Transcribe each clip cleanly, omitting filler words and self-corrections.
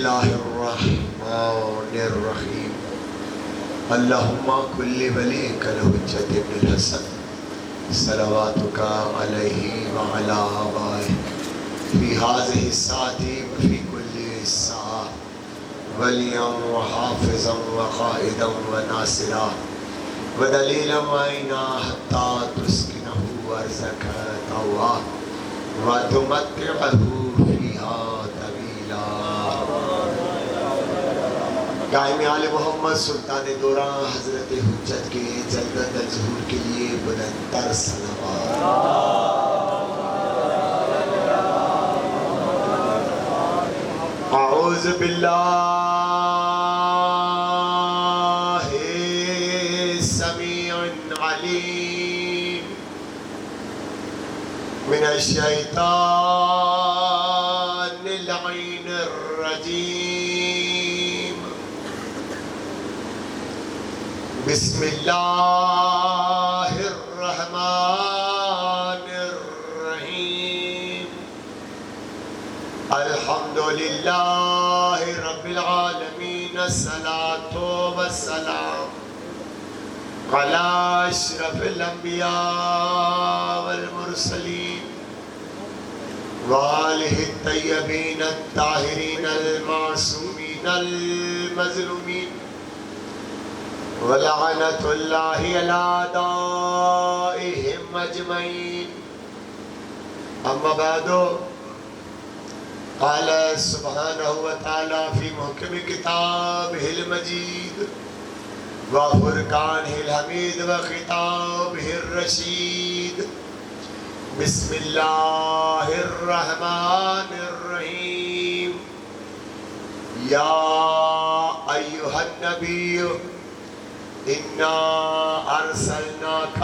اللہ الرحمن الرحیم اللہم کل ولیک الحجت ابن الحسن صلواتک علیہ وعلا آبائہ فی هذه الساعة وفی کل ساعة ولیاً وحافظاً وقائداً وناصراً ودلیلاً وعینا حتی تسکنہ ارضک طوعا وتمتعہ فیہا طویلا۔ قائم آل محمد سلطان دوران حضرت حجت کے جلوۃ الظہور کے لیے بلند تر صلوات۔ اعوذ باللہ السمیع العلیم من الشیطان اللعین الرجیم۔ بسم اللہ الرحمن الرحیم۔ الحمدللہ رب العالمین، الصلاة والسلام علی اشرف الانبیاء والمرسلین وآلہ الطیبین الطاہرین المعصومین المظلومین وَلَعْنَةُ اللَّهِ عَلَىٰ أَعْدَائِهِمْ أَجْمَعِينَ۔ اما بعد، قال سبحانہ وتعالی فی محکم کتابہ المجید وفرقانہ الحمید وخطابہ الرشید۔ بسم اللہ الرحمن الرحیم۔ یا ایہا النبی اِنَّا أَرْسَلْنَاكَ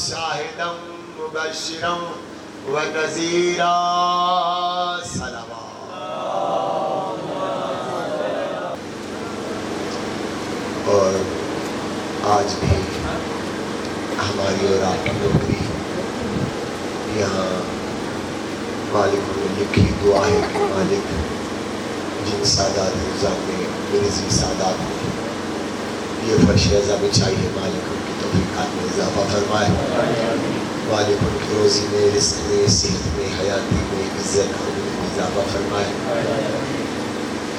شَاهِدًا مُبَشِّرًا وَنَذِيرًا۔ صلوات۔ اور آج بھی ہماری اور آپ کی نوکری یہاں مالک نے لکھی دعا ہے کہ مالک جن سادات نظام میں مرزی سادات میں یہ فرش رضا بچھائی ہے، مالک ان کی توفیقات میں اضافہ فرمائے، مالک ان کی روزی میں، رزق میں، صحت میں، حیاتی میں، عزت میں اضافہ فرمائے،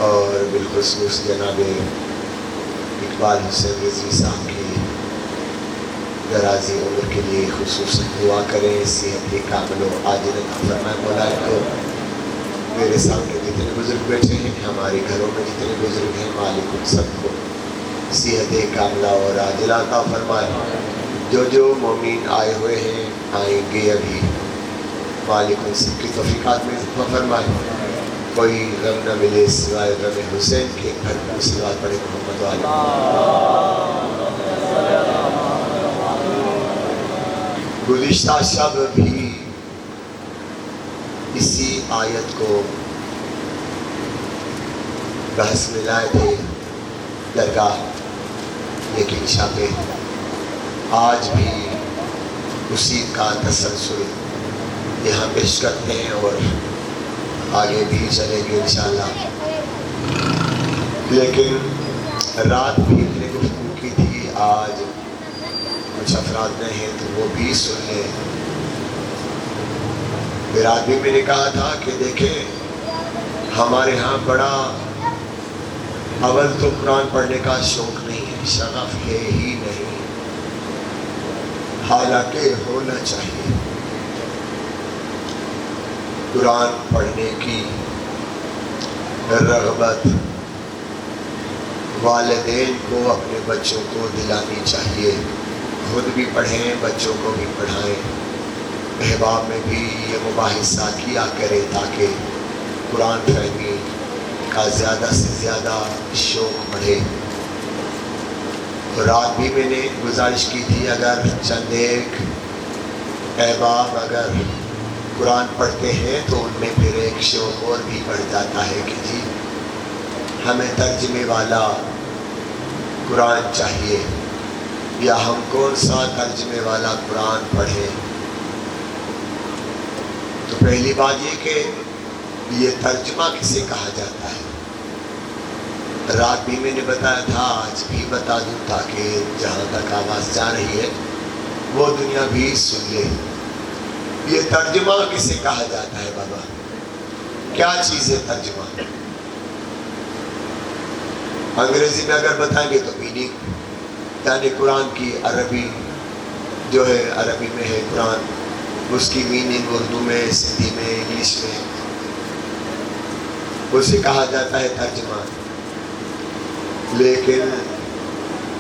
اور بالخصوص جناب اقبال حسین رضوی صاحب کی درازی عمر کے لیے خصوصاً دعا کریں، صحت کامل و عاجل عطا فرمائے مولا کو۔ میرے سامنے جتنے بزرگ بیٹھے ہیں، ہمارے گھروں میں جتنے بزرگ ہیں، مالک ان سب کو صحت کاملہ اور عاجلہ عطا فرمائے۔ جو مومین آئے ہوئے ہیں، آئیں گے ابھی، مالک ان سب کی توفیقات میں اضافہ فرمائے۔ کوئی غم نہ ملے سوائے غم حسین کے، بھرپور صلوات پڑھے محمد والے۔ گزشتہ شب بھی اسی آیت کو بحث میں لائے تھے درگاہ، لیکن شب آج بھی اسی کا تسلسل یہاں پیش کرتے ہیں اور آگے بھی چلیں گے انشاءاللہ۔ لیکن رات بھی ہم نے گفتگو کی تھی، آج کچھ افراد نہیں ہیں تو وہ بھی سن لیں۔ رات بھی میں نے کہا تھا کہ دیکھیں ہمارے ہاں بڑا اول تو قرآن پڑھنے کا شوق نہیں ہے، شغف ہے ہی نہیں، حالانکہ ہونا چاہیے۔ قرآن پڑھنے کی رغبت والدین کو اپنے بچوں کو دلانی چاہیے، خود بھی پڑھیں، بچوں کو بھی پڑھائیں، احباب میں بھی یہ مباحثہ کیا کرے تاکہ قرآن فہمی کا زیادہ سے زیادہ شوق بڑھے۔ رات بھی میں نے گزارش کی تھی اگر چند ایک احباب اگر قرآن پڑھتے ہیں تو ان میں پھر ایک شوق اور بھی بڑھ جاتا ہے کہ جی ہمیں ترجمے والا قرآن چاہیے، یا ہم کون سا ترجمے والا قرآن پڑھیں۔ تو پہلی بات یہ کہ یہ ترجمہ کسے کہا جاتا ہے؟ رات بھی میں نے بتایا تھا، آج بھی بتا دوں تاکہ جہاں تک آواز جا رہی ہے وہ دنیا بھی سن لے۔ یہ ترجمہ کسے کہا جاتا ہے بابا؟ کیا چیز ہے ترجمہ؟ انگریزی میں اگر بتائیں گے تو میننگ، یعنی قرآن کی عربی جو ہے، عربی میں ہے قرآن، اس کی میننگ اردو میں، سندھی میں، انگلش میں، اسے کہا جاتا ہے ترجمہ۔ لیکن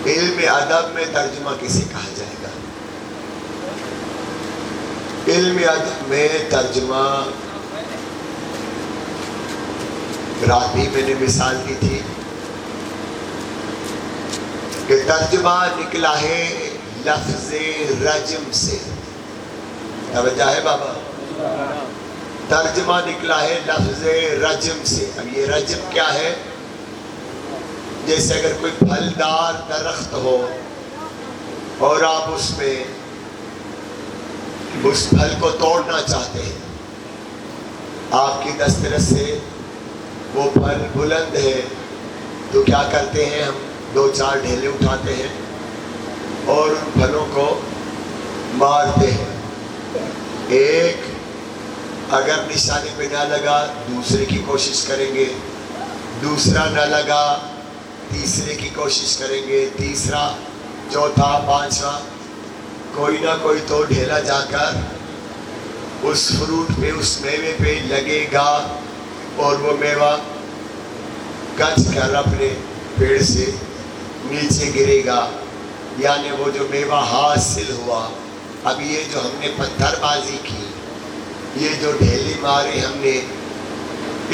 علم ادب میں ترجمہ کسے کہا جائے گا؟ علم ادب میں ترجمہ، رات بھی میں نے مثال دی تھی کہ ترجمہ نکلا ہے لفظ رجم سے۔ توجہ ہے بابا؟ ترجمہ نکلا ہے لفظ رجم سے۔ اب یہ رجم کیا ہے؟ جیسے اگر کوئی پھلدار درخت ہو اور آپ اس میں اس پھل کو توڑنا چاہتے ہیں، آپ کی دسترس سے وہ پھل بلند ہے، تو کیا کرتے ہیں ہم؟ 2-4 ڈھیلے اٹھاتے ہیں اور ان پھلوں کو مارتے ہیں۔ ایک اگر نشانے پہ نہ لگا دوسرے کی کوشش کریں گے، دوسرا نہ لگا تیسرے کی کوشش کریں گے، تیسرا، چوتھا، پانچواں، کوئی نہ کوئی تو ڈھیلا جا کر اس فروٹ پہ، اس میوے پہ لگے گا اور وہ میوہ گچ کر اپنے پیڑ سے نیچے گرے گا، یعنی وہ جو میوہ حاصل ہوا۔ اب یہ جو ہم نے پتھر بازی کی، یہ جو ڈھیلے مارے ہم نے،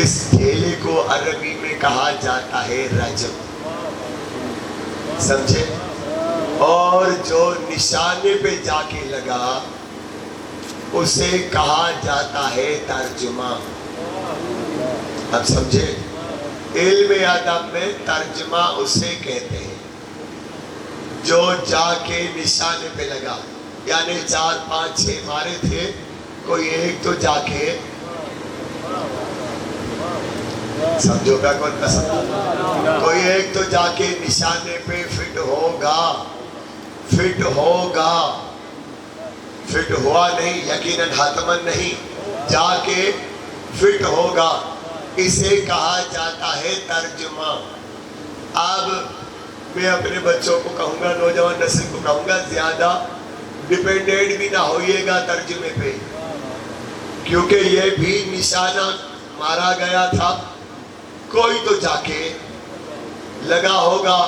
اس ڈھیلے کو عربی میں کہا جاتا ہے رجم، سمجھے؟ اور جو نشانے پہ جا کے لگا اسے کہا جاتا ہے ترجمہ۔ اب سمجھے؟ علم ادب میں ترجمہ اسے کہتے ہیں جو جا کے نشانے پہ لگا، یعنی 4 5 6 مارے تھے، کوئی ایک تو جا کے، سمجھو گا کون پسند، کوئی ایک تو جا کے نشانے پہ فٹ ہوگا، فٹ ہوگا، فٹ ہوا نہیں، یقیناً حتماً نہیں، جا کے فٹ ہوگا، اسے کہا جاتا ہے ترجمہ۔ اب میں اپنے بچوں کو کہوں گا، نوجوان نسل کو کہوں گا، زیادہ ڈیپینڈنٹ بھی نہ ہوئیے گا ترجمے پہ، کیونکہ یہ بھی نشانہ مارا گیا تھا، کوئی تو جا کے لگا ہوگا۔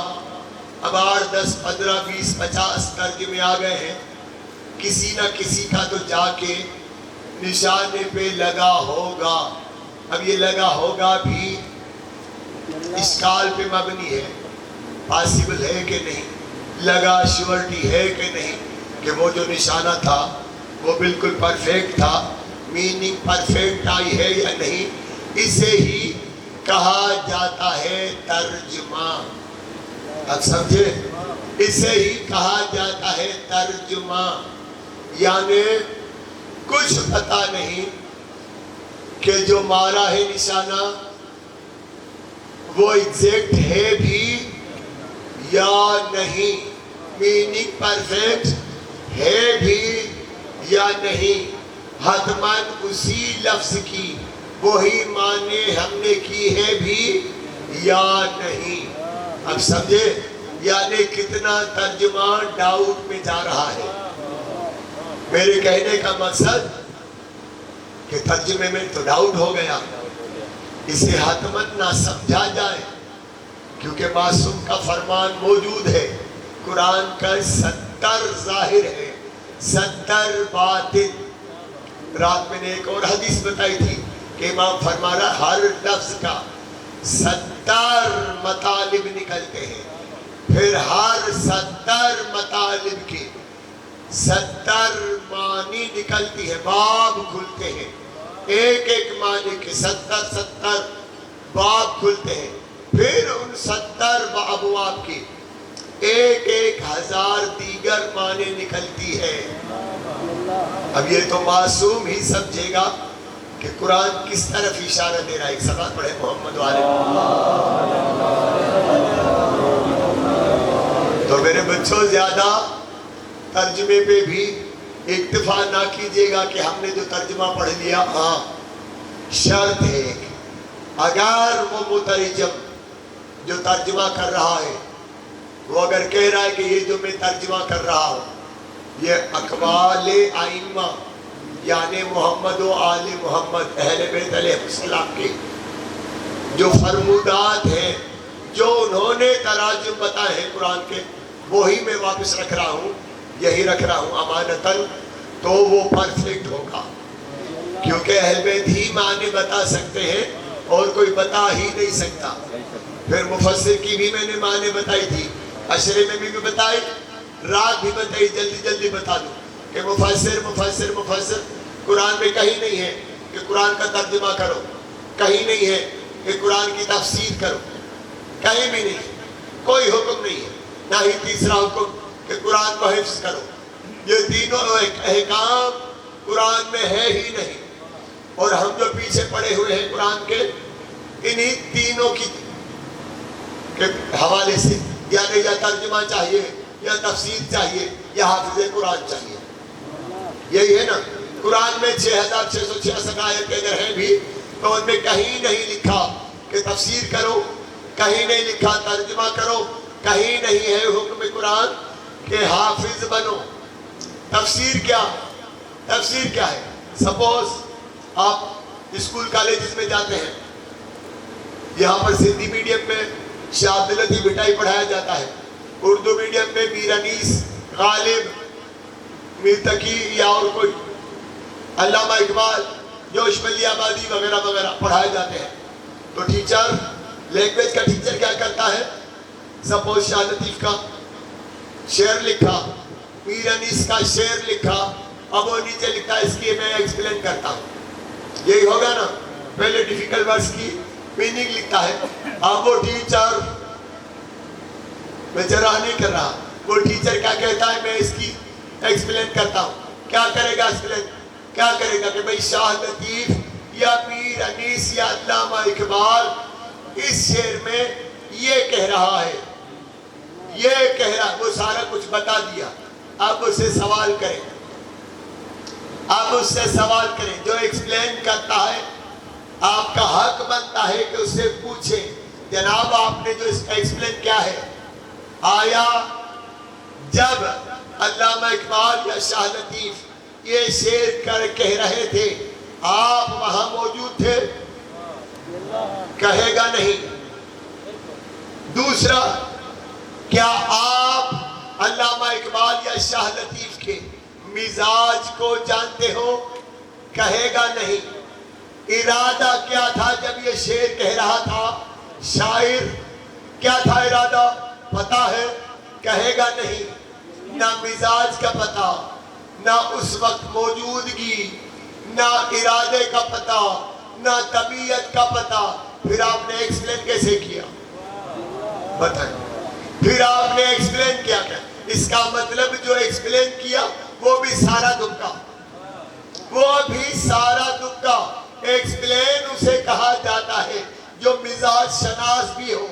اب 8 10 15 20 50 ترجمے آ گئے ہیں، کسی نہ کسی کا تو جا کے نشانے پہ لگا ہوگا۔ اب یہ لگا ہوگا بھی اشکال پہ مبنی ہے، پاسبل ہے کہ نہیں، لگا شیورٹی ہے کہ نہیں کہ وہ جو نشانہ تھا وہ بالکل پرفیکٹ تھا، میننگ پرفیکٹ آئی ہے یا نہیں، اسے ہی کہا جاتا ہے ترجمہ۔ اب سمجھے؟ اسے ہی کہا جاتا ہے ترجمہ، یعنی کچھ پتہ نہیں کہ جو مارا ہے نشانہ وہ ایگزیکٹ ہے بھی یا نہیں، میننگ پرفیکٹ ہے بھی یا نہیں، حتماً اسی لفظ کی وہی معنی ہم نے کی ہے بھی یا نہیں۔ اب سمجھے؟ یعنی کتنا ترجمہ ڈاؤٹ میں جا رہا ہے۔ میرے کہنے کا مقصد کہ ترجمے میں تو ڈاؤٹ ہو گیا، اسے حتماً نہ سمجھا جائے، کیونکہ معصوم کا فرمان موجود ہے، قرآن کا 70 ظاہر ہے، 70 باطن۔ رات میں نے ایک اور حدیث بتائی تھی کہ امام فرما رہا ہر لفظ کا 70 مطالب نکلتے ہیں، پھر ہر 70 مطالب کے 70 معنی نکلتی ہے، باب کھلتے ہیں، ایک ایک معنی کے 70 باب کھلتے ہیں، پھر ان 70 ابواب کی ایک 1000 دیگر معنی نکلتی ہے۔ اب یہ تو معصوم ہی سمجھے گا کہ قرآن کس طرف اشارہ دے رہا ہے۔ ایک صفحہ پڑھے محمد والے بچوں زیادہ ترجمے پہ بھی اکتفا نہ کیجیے گا کہ ہم نے جو ترجمہ پڑھ لیا. ہاں شرط ہے اگر وہ مترجم جو ترجمہ کر رہا ہے وہ اگر کہہ رہا ہے کہ یہ جو میں ترجمہ کر رہا ہوں یہ اقوال ائمہ یعنی محمد و آل محمد اہل بیت علیہ السلام کے جو فرمودات ہیں جو انہوں نے تراجم بتائے ہیں قرآن کے وہی میں واپس رکھ رہا ہوں, یہی رکھ رہا ہوں امانتاً, تو وہ پرفیکٹ ہوگا. کیونکہ اہل بیت ہی معنی بتا سکتے ہیں اور کوئی بتا ہی نہیں سکتا. پھر مفسر کی بھی میں نے معنی بتائی تھی, عشرے میں بھی بتائی, رات بھی بتائی, جلدی بتا دوں کہ مفسر قرآن میں کہیں نہیں ہے کہ قرآن کا ترجمہ کرو, کہیں نہیں ہے کہ قرآن کی تفسیر کرو, کہیں بھی نہیں, کوئی حکم نہیں ہے. نہ ہی تیسرا حکم کہ قرآن کو حفظ کرو. یہ تینوں احکام قرآن میں ہے ہی نہیں. اور ہم جو پیچھے پڑے ہوئے ہیں قرآن کے انہی تینوں کی کے حوالے سے یعنی یا ترجمہ چاہیے یا تفسیر چاہیے یا حافظ قرآن چاہیے. یہی ہے نا. قرآن میں 6666 آیت اگر ہیں بھی تو ان میں کہیں نہیں لکھا کہ تفسیر کرو, کہیں نہیں لکھا ترجمہ کرو, کہیں نہیں ہے حکم قرآن کہ حافظ بنو. تفسیر کیا ہے؟ سپوز آپ اسکول کالجز میں جاتے ہیں, یہاں پر سندھی میڈیم میں شاہ عبداللطیف بھٹائی پڑھایا جاتا ہے, اردو میڈیم میں میر انیس, غالب, میر تقی یا اور کوئی, علامہ اقبال, جوش ملی آبادی وغیرہ وغیرہ پڑھائے جاتے ہیں. تو ٹیچر, لینگویج کا ٹیچر کیا کرتا ہے؟ سپوز شاہ لطیف کا شعر لکھا, میر انیس کا شعر لکھا, اب وہ نیچے لکھا اس کی میں ایکسپلین کرتا ہوں. یہی ہوگا نا. پہلے ڈیفیکلٹ ورڈز کی میننگ لکھتا ہے. اب وہ ٹیچر, میں جرح نہیں کر رہا, وہ ٹیچر کیا کہتا ہے؟ میں اس کی ایکسپلین کرتا ہوں. کیا کرے گا ایکسپلین؟ کیا کرے گا کہ بھئی شاہ لطیف یا میر انیس یا علامہ اقبال اس شعر میں یہ کہہ رہا ہے, یہ کہہ رہا, وہ سارا کچھ بتا دیا. اب اس سے سوال کریں, اب اس سے سوال کریں. جو ایکسپلین کرتا ہے آپ کا حق بنتا ہے کہ اس سے پوچھیں جناب آپ نے جو اس کا ایکسپلین کیا ہے, آیا جب علامہ اقبال یا شاہ لطیف یہ شعر کہہ رہے تھے آپ وہاں موجود تھے؟ کہے گا نہیں. دوسرا, کیا آپ علامہ اقبال یا شاہ لطیف کے مزاج کو جانتے ہو؟ کہے گا نہیں. ارادہ کیا تھا جب یہ شعر کہہ رہا تھا؟ شاعر کیا تھا ارادہ پتا ہے؟ کہے گا نہیں. نہ مزاج کا پتا, نہ اس وقت موجودگی, نہ ارادے کا پتا, نہ طبیعت کا پتا. پھر آپ نے ایکسپلین کیسے کیا بتائیں؟ پھر آپ نے ایکسپلین کیا کیا؟ اس کا مطلب جو ایکسپلین کیا وہ بھی سارا دکا, وہ بھی سارا دکا. ایکسپلین اسے کہا جاتا ہے جو مزاج شناس بھی ہو.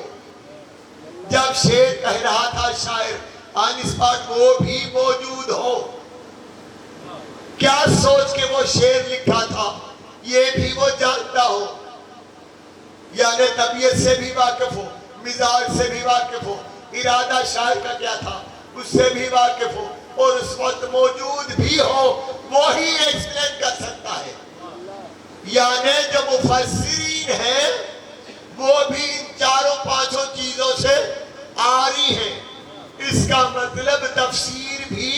جب شعر کہہ رہا تھا شاعر آن اسپاٹ وہ بھی موجود ہو, کیا سوچ کے وہ شعر لکھا تھا یہ بھی وہ جانتا ہو, یعنی طبیعت سے بھی واقف ہو, مزاج سے بھی واقف ہو, ارادہ شاعر کا کیا تھا اس سے بھی واقف ہو, اور اس وقت موجود بھی ہو, وہی ایکسپلین کر سکتا ہے. یعنی جو مفسرین ہیں وہ بھی ان چاروں پانچوں چیزوں سے آری ہیں. اس کا مطلب تفسیر بھی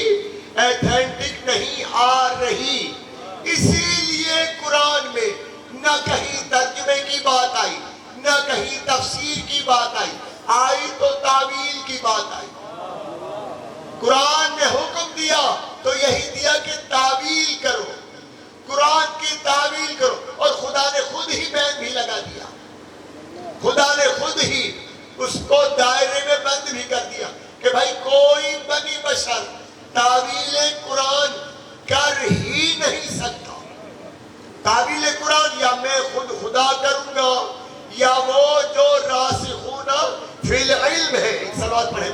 ایتھینٹک نہیں آ رہی. اسی لیے قرآن میں نہ کہیں ترجمے کی بات آئی, نہ کہیں تفسیر کی بات آئی, آئی تو تعویل کی بات آئی. قرآن نے حکم دیا تو یہی دیا کہ تعویل کرو, قرآن کی تعویل کرو. اور خدا نے خود ہی بین بھی لگا دیا, خدا نے خود ہی اس کو دائرے میں بند بھی کر دیا کہ بھائی کوئی بنی بشر تعویل قرآن کر ہی نہیں سکتا. تعویل قرآن یا میں خود خدا کروں گا یا وہ جو راسخون فی العلم ہے. ایک سوال پڑھے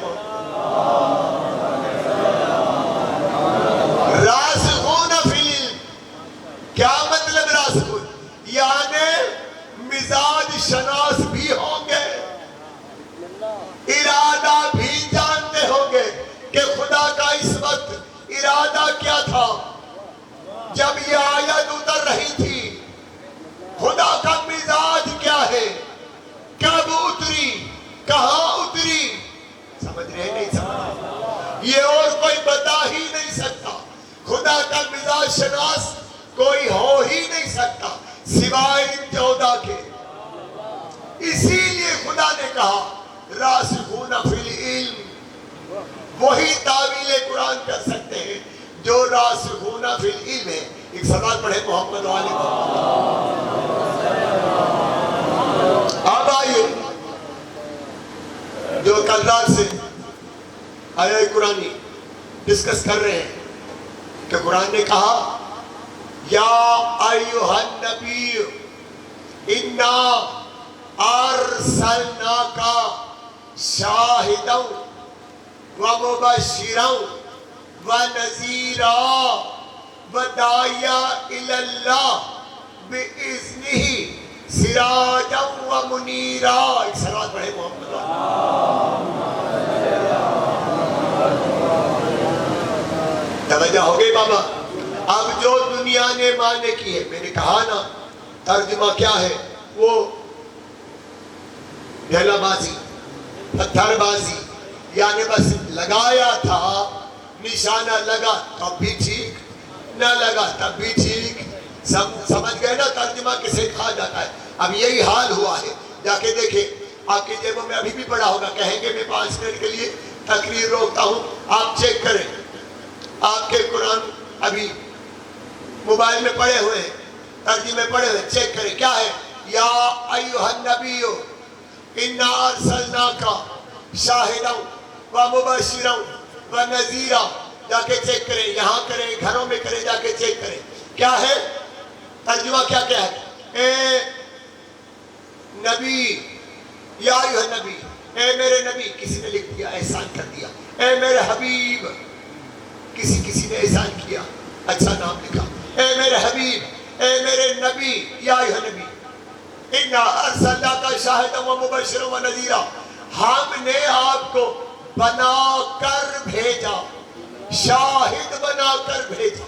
کہاں اتری؟ سمجھ رہے نہیں سمجھ؟ یہ اور کوئی بتا ہی نہیں سکتا. خدا کا مزاج شناس کوئی ہو ہی نہیں سکتا سوائے ان 14 کے. اسی لیے خدا نے کہا راسخون فی العلم وہی تعویل قرآن کر سکتے ہیں جو راسخون فی العلم ہے. ایک سوال پڑھے محمد والے اب آئیے جو کل رات سے آیا قرآنی ڈسکس کر رہے ہیں کہ قرآن نے کہا یا ایھا النبی انا ارسلناک شاہدا ومبشرا ونذیرا وداعیا الی اللہ باذنہ سراجا ومنیرا. ایک صلوات پڑھے محمد. توجہ ہو گئی بابا. اب جو دنیا نے معنی کی ہے میں نے کہا نا ترجمہ کیا ہے وہ ڈھیلا بازی پتھر بازی یعنی بس لگایا تھا نشانہ لگا تب بھی ٹھیک نہ لگا تب بھی ٹھیک. سمجھ گئے نا ترجمہ کسے کہا جاتا ہے. اب یہی حال ہوا ہے. جا کے دیکھیں آپ کی جیبوں میں ابھی بھی پڑا ہوگا. کہیں گے میں 5 منٹ کے لیے تقریر روکتا ہوں آپ چیک کریں. آپ کے قرآن ابھی موبائل میں پڑے ہوئے ہیں ترجمے پڑے ہوئے چیک کریں کیا ہے. یا ایھا النبی انا ارسلناک شاہدا ومبشرا ونذیرا. جا کے چیک کریں یہاں کریں گھروں میں کریں جا کے چیک کریں کیا ہے ترجمہ کیا ہے. اے نبی یا ایھا النبی اے میرے نبی کسی نے لکھ دیا احسان کر دیا. اے میرے حبیب کسی نے احسان کیا اچھا نام لکھا. اے میرے حبیب اے میرے نبی یا ایھا نبی انا ارسلناک شاہدا ومبشرا ونذیرا. ہم نے آپ کو بنا کر بھیجا شاہد بنا کر بھیجا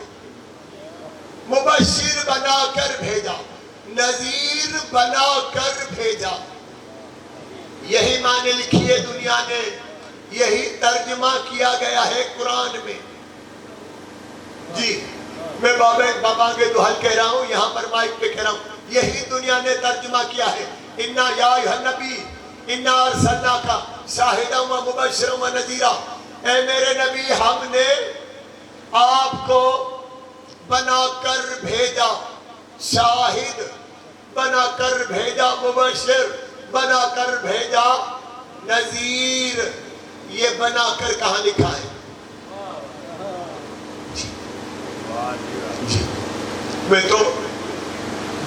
مبشر بنا کر بھیجا نذیر بنا کر بھیجا. یہی معنی لکھی ہے دنیا نے یہی ترجمہ کیا گیا ہے قرآن میں. جی میں بابا کے دوحل کہہ رہا ہوں یہاں پر مائک پہ کہہ رہا ہوں یہی دنیا نے ترجمہ کیا ہے. انا یا ایھا النبی انا ارسلناک شاہدا ومبشرا ونذیرا. اے میرے نبی ہم نے آپ کو بنا کر بھیجا شاہد بنا کر بھیجا مبشر بنا کر بھیجا نذیر. یہ بنا کر کہاں لکھا ہے؟ میں تو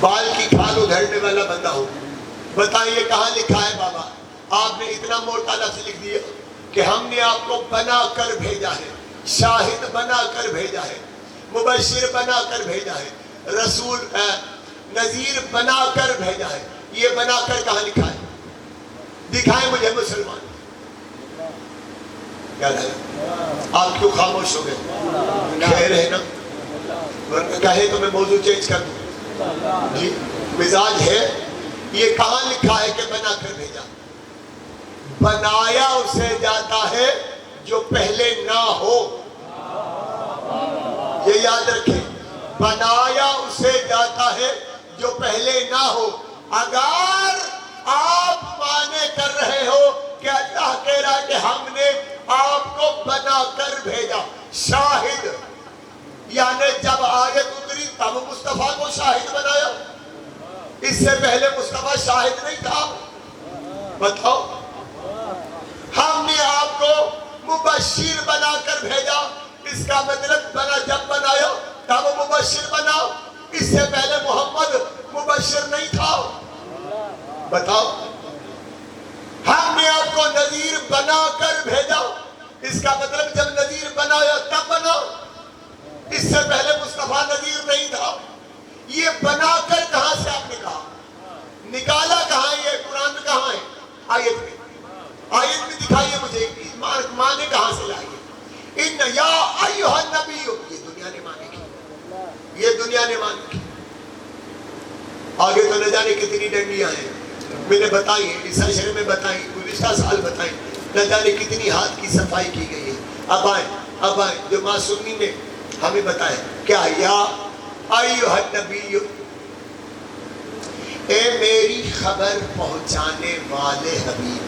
بال کی کھال ادھیڑنے والا بندہ ہوں. بتائیں یہ کہاں لکھا ہے بابا؟ آپ نے اتنا موٹا لفظ لکھ دیا کہ ہم نے آپ کو بنا کر بھیجا ہے شاہد بنا کر بھیجا ہے مبشر بنا کر بھیجا ہے رسول نذیر بنا کر بھیجا ہے. یہ بنا کر کہاں لکھا ہے؟ دکھائیں مجھے مسلمان. کیا لگا آپ کیوں خاموش ہو گئے؟ خیر ہے نا کہے تو میں موضوع چینج کر دوں. جی مزاج ہے. یہ کہاں لکھا ہے کہ بنا کر بھیجا؟ بنایا اسے جاتا ہے جو پہلے نہ ہو. یہ یاد رکھیں بنایا اسے جاتا ہے جو پہلے نہ ہو. اگر آپ مانے کر رہے ہو کہ اللہ کہہ رہا ہے کہ ہم نے آپ کو بنا کر بھیجا شاہد یعنی جب آیت اتری تب مصطفیٰ کو شاہد بنایا. اس سے پہلے مصطفیٰ شاہد نہیں تھا. بتاؤ ہم نے آپ کو مبشر بنا کر بھیجا. اس کا مطلب بنا جب بنایا تب مبشر بنا. اس سے پہلے محمد مبشر نہیں تھا. بتاؤ ہم نے آپ کو نذیر بنا کر بھیجا. اس کا مطلب جب نذیر بنایا تب بنا. اس سے پہلے مصطفیٰ نذیر نہیں تھا. یہ بنا کر کہاں سے آپ نے کہا؟ نکالا کہاں؟ یہ قرآن میں کہاں ہے؟ آیت میں. آیت میں دکھائیے مجھے معنی کہاں سے لائیے. ان یا ایھا النبی یہ دنیا نے معنی کی. یہ دنیا نے معنی کی. آگے تو نہ جانے کتنی ڈنڈیاں ہیں. میں نے بتائی عیسیٰ شریف میں بتائی پولیس گزشتہ سال بتائیں نہ جانے کتنی ہاتھ کی صفائی کی گئی ہے. اب آئیں جو معصومین نے ہمیں بتایا کیا یا ایھا النبی اے میری خبر پہنچانے والے حبیب.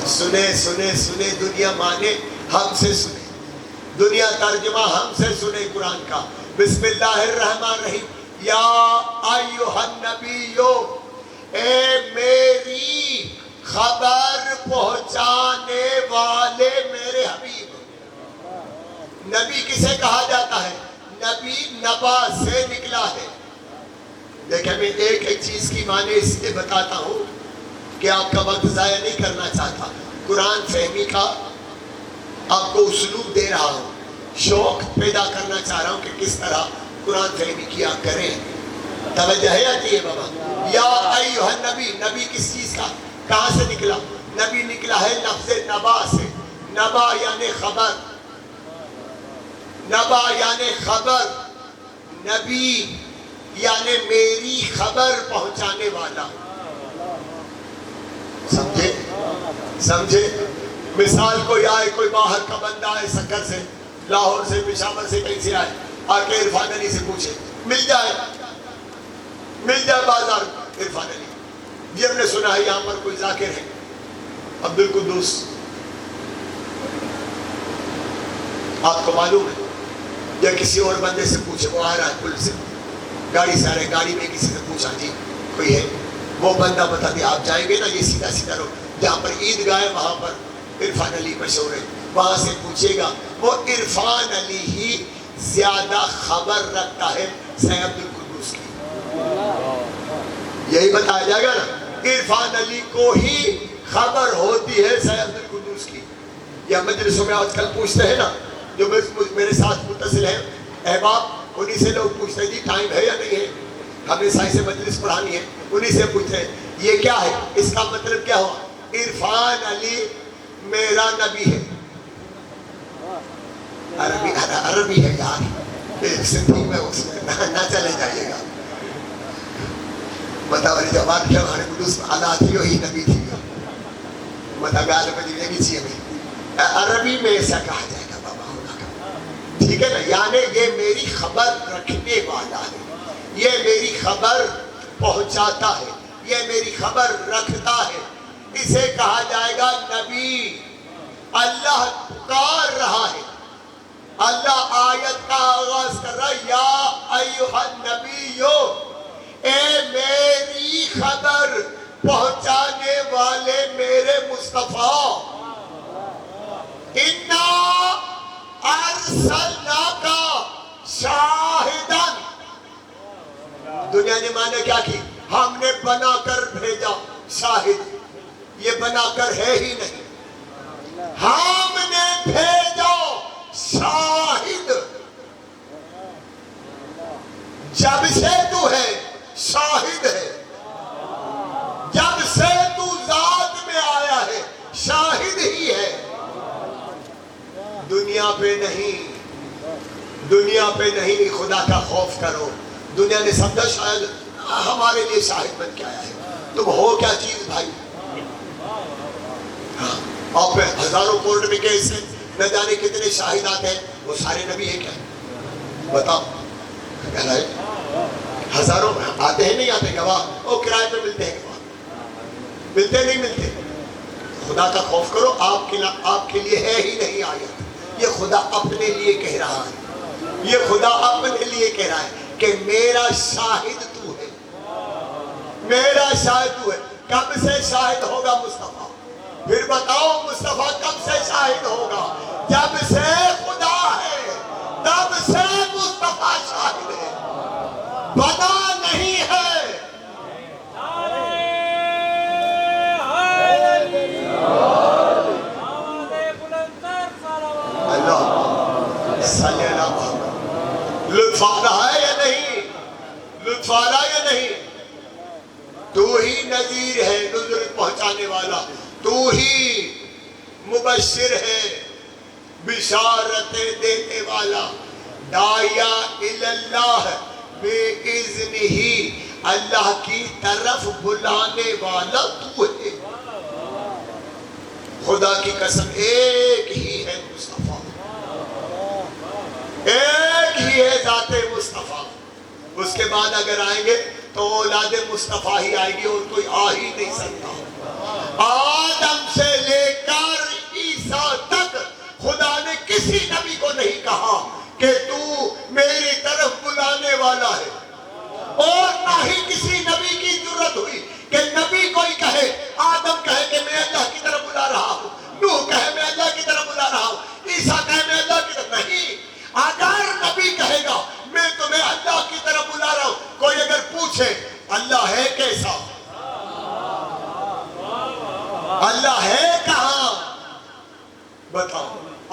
سنے دنیا مانے ہم سے سنے, دنیا ترجمہ ہم سے سنے قرآن کا. بسم اللہ الرحمن الرحیم. یا ایھا النبی اے میری خبر پہنچانے والے میرے حبیب. نبی کسے کہا جاتا ہے؟ نبی نبا سے نکلا ہے. دیکھیں میں ایک چیز کی معنی اس لیے بتاتا ہوں کہ آپ کا وقت ضائع نہیں کرنا چاہتا. قرآن فہمی کا آپ کو اسلوب دے رہا ہوں, شوق پیدا کرنا چاہ رہا ہوں کہ کس طرح قرآن فہمی کیا کریں. توجہ ہے آتی ہے بابا. یا ایھا النبی, نبی کس چیز کا کہاں سے نکلا؟ نبی نکلا ہے لفظ نبا سے. نبا یعنی خبر, نبا یعنی خبر, نبی یعنی میری خبر پہنچانے والا. سمجھے؟ مثال کوئی آئے, کوئی باہر کا بندہ آئے سکر سے, لاہور سے, پشاور سے, کہیں سے آئے, آ کے عرفان علی سے پوچھے, مل جائے بازار عرفان علی. یہ ہم نے سنا ہے یہاں پر کوئی ذاکر ہے عبد القدوس, آپ کو معلوم ہے, یا کسی اور بندے سے پوچھے, وہ آ رہا ہے پل سے, گاڑی سے آ رہے, گاڑی میں کسی سے پوچھا جی کوئی ہے, وہ بندہ بتا دیا آپ جائیں گے نا یہ سیدھا رو, جہاں پر عیدگاہ ہے وہاں پر عرفان علی مشہور ہے, وہاں سے پوچھے گا. وہ عرفان علی ہی زیادہ خبر رکھتا ہے سید عبد القدوس کی. یہی بتایا جائے گا نا, عرفان علی کو ہی خبر ہوتی ہے سید عبد القدوس کی. یا مجلسوں میں آج کل پوچھتے ہیں نا, جو میرے ساتھ متصل ہیں احباب, انہی سے لوگ پوچھتے ہیں جی ٹائم ہے یا نہیں ہے, ہمیں سائنس مجلس پڑھانی ہے, انہی سے پوچھتے ہیں یہ کیا ہے, اس کا مطلب کیا ہوا؟ عرفان علی میرا نبی ہے. عربی ہے یار, سندھی میں نہ چلے جائیے گا. مطلب جواب کیا ہمارے قدوس آدھا تھی وہی نبی تھی, مطلب گال میں دینے کی چیئے میں عربی میں ایسا کہا جائے گا بابا ہونا کا, ٹھیک ہے نا. یعنی یہ میری خبر رکھنے والا ہے, یہ میری خبر پہنچاتا ہے, یہ میری خبر رکھتا ہے, اسے کہا جائے گا نبی. اللہ پکار رہا ہے, اللہ آیت کا آغاز کر رہا ہے, یا ایھا النبی اے میری خبر پہنچانے والے میرے مصطفیٰ, انا ارسلناک شاہدا. دنیا نے معنی کیا کی؟ ہم نے بنا کر بھیجا. شاہد یہ بنا کر ہے ہی نہیں, ہم نے بھیجا شاہد. جب سے تو ہے شاہد ہے, جب سے تو ذات میں آیا ہے شاہد ہی ہے. دنیا پہ نہیں, دنیا پہ نہیں, خدا کا خوف کرو. دنیا نے سمجھا شاید ہمارے لیے شاہد بن کے آیا ہے, تم ہو کیا چیز بھائی؟ آپ پہ ہزاروں کورٹ میں کیس ہیں, نہ جانے کتنے شاہد آتے ہیں, وہ سارے نبی ہیں کیا؟ بتاؤ. ہزاروں آتے ہیں نہیں آتے گواہ, وہ کرائے پہ ملتے ہیں گواہ, ملتے نہیں ملتے. خدا کا خوف کرو. آپ کے لیے ہے ہی نہیں آیت, یہ خدا اپنے لیے کہہ رہا ہے, یہ خدا اپنے لیے کہہ رہا ہے کہ میرا شاہد تو ہے, میرا شاہد تو ہے. کب سے شاہد ہوگا مصطفیٰ؟ پھر بتاؤ مصطفیٰ کب سے شاہد ہوگا؟ جب سے خدا ہے تب سے مصطفیٰ شاہد ہے, بنا نہیں ہے. اللہ صلی اللہ علیہ وسلم. لطف آ رہا ہے یا نہیں؟ لطف آ رہا ہے یا نہیں؟ تو ہی نذیر ہے, نذر پہنچانے والا, تو ہی مبشر ہے, بشارتیں دینے والا, داعیہ اللہ بِإِذْنِهِ, اللہ کی طرف بلانے والا تو ہے. اللہ کی قسم ایک ہی ہے مصطفیٰ، ایک ہی ہے ذات مصطفیٰ. اس کے بعد اگر آئیں گے تو اولاد مصطفیٰ ہی آئے گی اور کوئی آ ہی نہیں سکتا. آدم سے لے کر عیسیٰ تک خدا نے کسی نبی کو نہیں کہا کہ تو میری طرف بلانے والا ہے، اور نہ ہی کسی نبی کی ضرورت ہوئی کہ نبی کوئی کہے، آدم کہے کہ میں اللہ کی طرف بلا رہا ہوں، نوح کہے میں اللہ کی طرف بلا رہا ہوں، عیسیٰ کہے میں اللہ کی طرف. نہیں، اگر نبی کہے گا میں تمہیں اللہ کی طرف بلا رہا ہوں، کوئی اگر پوچھے اللہ ہے کیسا، اللہ ہے کہاں، بتاؤ.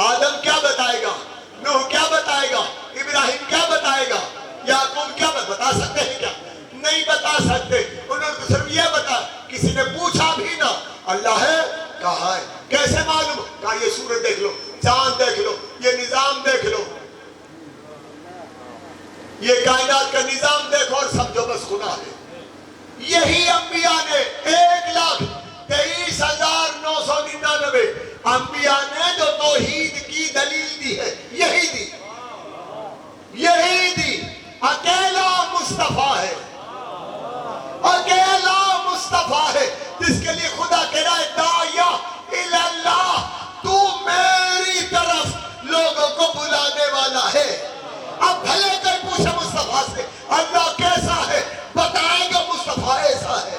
آدم کیا بتائے گا، نوح کیا بتائے گا، ابراہیم کیا بتائے گا، یعقوب کیا بتا سکتے ہیں؟ کیا نہیں بتا سکتے. انہوں نے تو صرف یہ بتا، کسی نے پوچھا بھی نہ اللہ ہے کہاں ہے. کیسے معلوم؟ کہا یہ سورج دیکھ لو، چاند دیکھ لو، یہ نظام دیکھ لو، یہ کائنات کا نظام دیکھو اور سمجھو بس خدا ہے. یہی انبیاء نے 1,23,999 انبیاء نے جو توحید کی دلیل دی ہے یہی دی، یہی دی. اکیلا مصطفیٰ ہے، اکیلا مصطفیٰ ہے جس کے لیے خدا کہہ رہا ہے داعیہ الی اللہ، تو میری طرف لوگوں کو بلانے والا ہے. اب بھلے کوئی پوچھے مصطفیٰ سے اللہ کیسا ہے، بتائے گا مصطفیٰ ایسا ہے.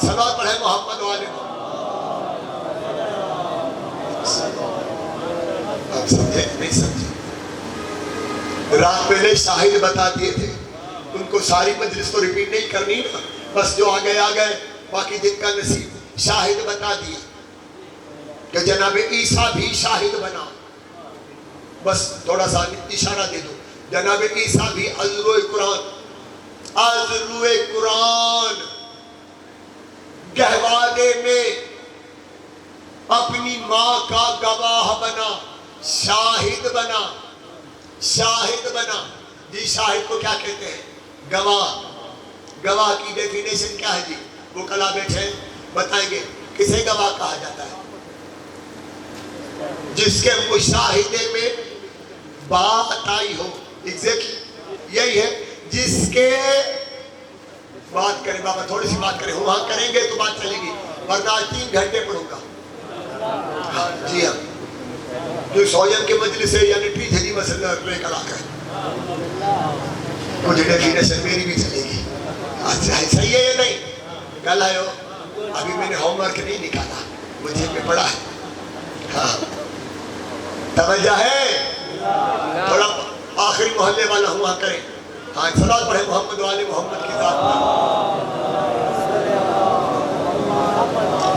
صلوات پڑھے محمد والے کو. آپ سمجھے نہیں سمجھے؟ رات پہلے شاہد بتا دیے تھے، ان کو ساری مجلس تو ریپیٹ نہیں کرنی نا، بس جو آگئے آگئے، باقی جن کا نصیب. شاہد بتا دیے کہ جناب عیسیٰ بھی شاہد بنا. بس تھوڑا سا اشارہ دے دو، جناب عیسیٰ بھی عذرو قرآن گہوارے میں اپنی ماں کا گواہ بنا، شاہد بنا، شاہد بنا. جی شاہد کو کیا کہتے ہیں؟ گواہ. گواہ کی ڈیفینیشن کیا ہے جی؟ وہ کلا بیٹھے بتائیں گے. کسے گواہ کہا جاتا ہے؟ جس کے مشاہدے میں بات آئی ہو. ایگزیکٹلی یہی ہے، جس کے بات کریں. بابا تھوڑی سی بات کریں، وہاں کریں گے تو بات چلے گی، ورنہ آج 3 گھنٹے پڑھوں گا. جی ہاں، جو سوجن کے مجلس ہے یعنی ٹی تھے جی مسئلہ میں کلا کر مجھے ڈیفینیشن میری بھی چلے گی. اچھا صحیح ہے یہ نہیں کل آئے ہو، ابھی میں نے ہوم ورک نہیں نکالا، مجھے میں پڑھا ہے. ہاں توجہ ہے، تھوڑا آخری محلے والا ہوا کریں. ہاں صلوات پڑھے محمد والے محمد کی ذات پر.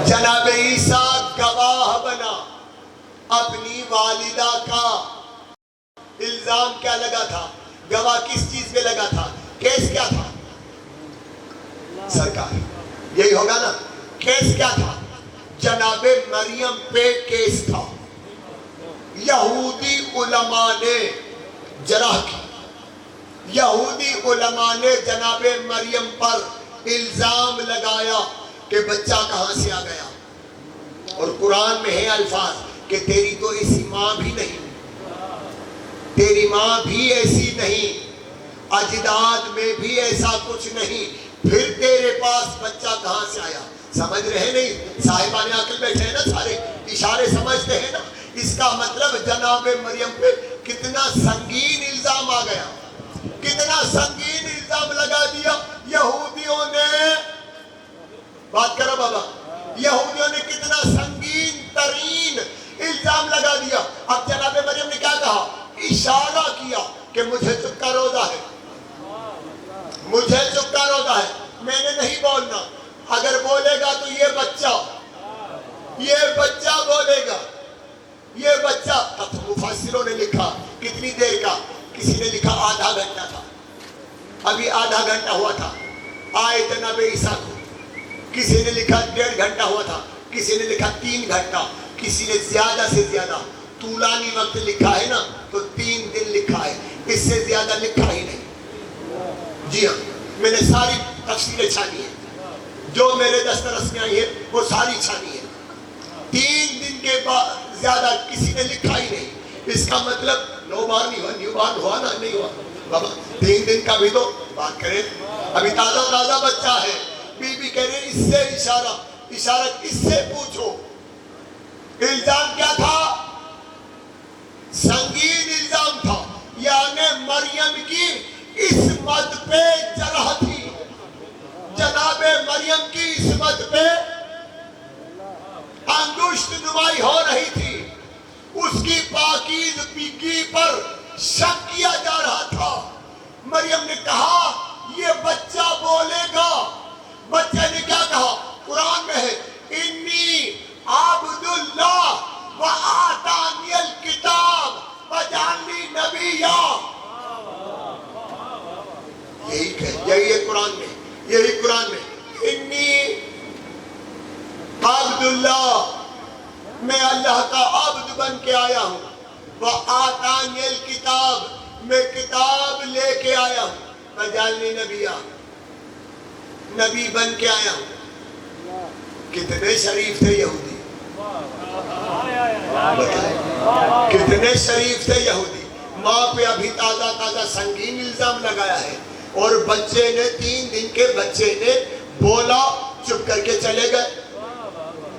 جناب عیسیٰ گواہ بنا. اپنی والدہ کا الزام کیا لگا تھا؟ گواہ کس چیز پہ لگا تھا؟ کیس کیا تھا؟ سرکار یہی ہوگا نا. کیس کیا تھا؟ جناب مریم پہ کیس تھا. یہودی علماء نے جرح کی، یہودی علماء نے جناب مریم پر الزام لگایا کہ بچہ کہاں سے آ گیا. اور قرآن میں ہے الفاظ کہ تیری تو ایسی ماں بھی نہیں، تیری ماں بھی ایسی نہیں، اجداد میں بھی ایسا کچھ نہیں، پھر تیرے پاس بچہ کہاں سے آیا. سمجھ رہے نہیں؟ صاحبان عقل بیٹھے ہیں نا، سارے اشارے سمجھتے ہیں نا. اس کا مطلب جناب مریم پہ کتنا سنگین الزام آ گیا، کتنا سنگین الزام لگا دیا. یہودیوں نے، بات کرو بابا، یہودیوں نے کتنا سنگین ترین الزام لگا دیا. اب جناب مریم نے کیا کہا؟ اشارہ کیا کہ مجھے چکا روزہ ہے، مجھے چکا روزہ ہے، میں نے نہیں بولنا. اگر بولے گا تو یہ بچہ بولے گا، یہ بچہ. اب مفسروں نے لکھا کتنی دیر کا، کسی نے لکھا آدھا گھنٹہ تھا، ابھی آدھا گھنٹہ ہوا تھا آئے جناب عیسیٰ کو. کسی نے لکھا 1.5 گھنٹہ ہوا تھا، کسی نے لکھا 3 گھنٹہ، کسی نے زیادہ سے زیادہ طولانی وقت لکھا ہے نا تو 3 دن لکھا ہے، اس سے زیادہ لکھا ہی نہیں. جی ہاں، میں نے ساری تفصیلیں چھانی ہیں، جو میرے دسترس میں آئی ہے وہ ساری چھانی ہے. 3 دن کے بعد زیادہ کسی نے لکھا ہی نہیں. اس کا مطلب 9 بار نہیں ہوا, نیو بار ہوا نا, نہیں ہوا بابا. 3 دن کا بھی تو بات کریں. ابھی تازہ بچہ ہے. بی بی کہہ رہے اس سے اشارہ اس سے پوچھو. الزام کیا تھا؟ سنگین الزام تھا, یعنی مریم کی عصمت پہ جرح تھی. جناب مریم کی عصمت پہ انگشت نمائی ہو رہی تھی. اس کی پاکیزگی پر شک کیا جا رہا تھا. مریم نے کہا یہ بچہ بولے گا. بچے نے کیا کہا؟ قرآن میں ہے انی عبد اللہ وآتانی الکتاب وجعلنی نبیا. یہی ہے قرآن میں, یہی قرآن میں انی عبد اللہ, میں اللہ کا عبد بن کے آیا ہوں. وآتانی الکتاب, میں کتاب لے کے آیا ہوں. وجعلنی نبیا, نبی بن کے آیا ہوں. کتنے شریف تھے یہودی, کتنے شریف تھے یہودی. ماں پہ ابھی تازہ سنگین الزام لگایا ہے, اور بچے نے 3 دن کے بچے نے بولا, چپ کر کے چلے گئے.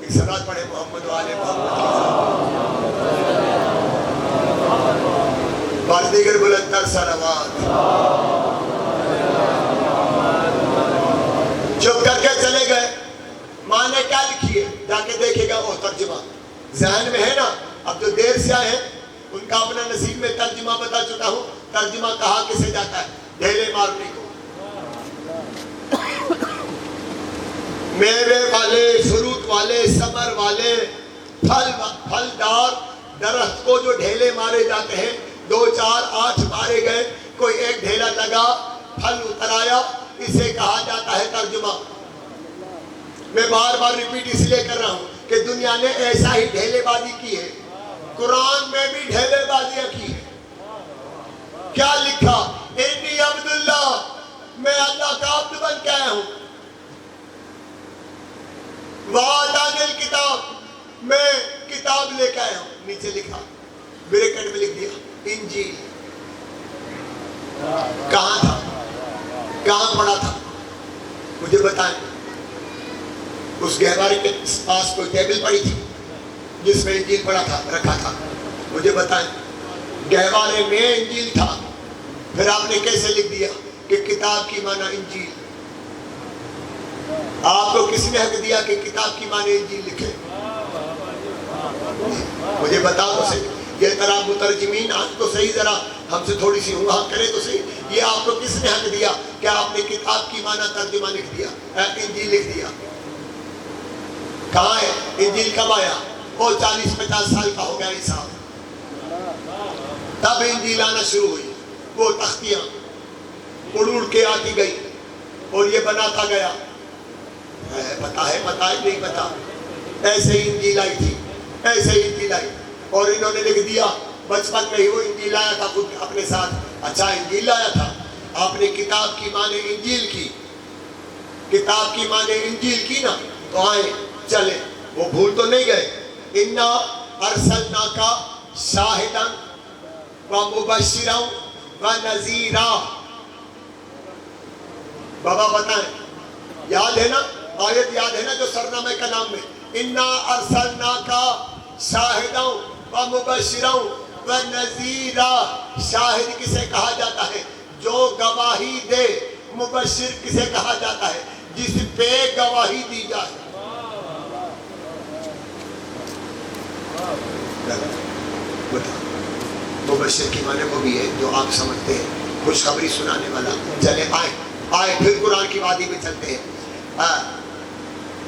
ایک صلوات پڑھے محمد و آل محمد بار دیگر بلندر صلوات. چپ کر کے چلے گئے. ماں نے کیا لکھی ہے جا کے دیکھے گا وہ ترجمہ ذہن میں ہے نا. اب جو دیر سے آئے ہیں ان کا اپنا نصیب میں ترجمہ بتا چکا ہوں. ترجمہ کہا کسے جاتا ہے؟ ڈھیلے مارنے کو. میوے والے, فروٹ والے, ثمر والے, پھلدار درخت کو جو ڈھیلے مارے جاتے ہیں, 2 4 8 مارے گئے, کوئی ایک ڈھیلا لگا, پھل اتر آیا, اسے کہا جاتا ہے ترجمہ. میں بار بار ریپیٹ اس لیے کر رہا ہوں کہ دنیا نے ایسا ہی ڈھیلے بازی کی ہے. قرآن میں بھی ڈھیلے بازیاں کی ہے. کیا لکھا؟ انی عبداللہ, میں اللہ کا عبد بن کے آیا ہوں. وآتانی الکتاب, میں کتاب لے کے آیا ہوں. نیچے لکھا, بریکٹ میں لکھ دیا انجیل. کہاں تھا, کہاں پڑھا تھا؟ مجھے بتائیں. اس گہوارے کے پاس کوئی ٹیبل پڑی تھی جس میں انجیل پڑا تھا, رکھا تھا؟ مجھے بتائیں. گہوارے میں انجیل تھا, پھر آپ نے کیسے لکھ دیا کہ کتاب کی معنی انجیل؟ آپ کو کس نے حق دیا کہ کتاب کی معنی انجیل لکھے؟ مجھے بتاؤ تو صحیح. یہ طرح مترجمین آج تو صحیح, ذرا ہم سے تھوڑی سی ہوا کرے تو صحیح. یہ آپ کو کس نے حق دیا کہ آپ نے کتاب کی معنی ترجمہ لکھ دیا, انجیل لکھ دیا؟ کہاں ہے انجیل؟ کب آیا؟ وہ 40-50 سال کا ہو گیا حساب. تب انجیل آنا شروع ہوئی. وہ تختیاں اڑ کے آتی گئی اور یہ بناتا گیا. پتا ہے نہیں پتا. ایسے ہی انجیل آئی تھی, ایسے ہی انجیل آئی, اور انہوں نے لکھ دیا. بچپن میں ہی وہ انجیل آیا تھا خود اپنے ساتھ. اچھا انجیل آیا تھا, آپ نے کتاب کی معنی انجیل کی, کتاب کی معنی انجیل کی نا, تو آئے چلے. وہ بھول تو نہیں گئے. انا ارسلناک شاہدا ومبشرا ونذیرا. بابا بتائیں, یاد ہے نا آیت؟ یاد ہے نا جو سرنامے کا نام میں انا ارسلناک شاہدا ومبشرا ونذیرا. شاہد کسے کہا جاتا ہے؟ جو گواہی دے. مبشر کسے کہا جاتا ہے؟ جس پہ گواہی دی جائے. مبشر کی معنی وہ بھی ہے جو آپ سمجھتے ہیں, خوشخبری سنانے والا. چلے آئے پھر قرآن کی وادی میں چلتے ہیں.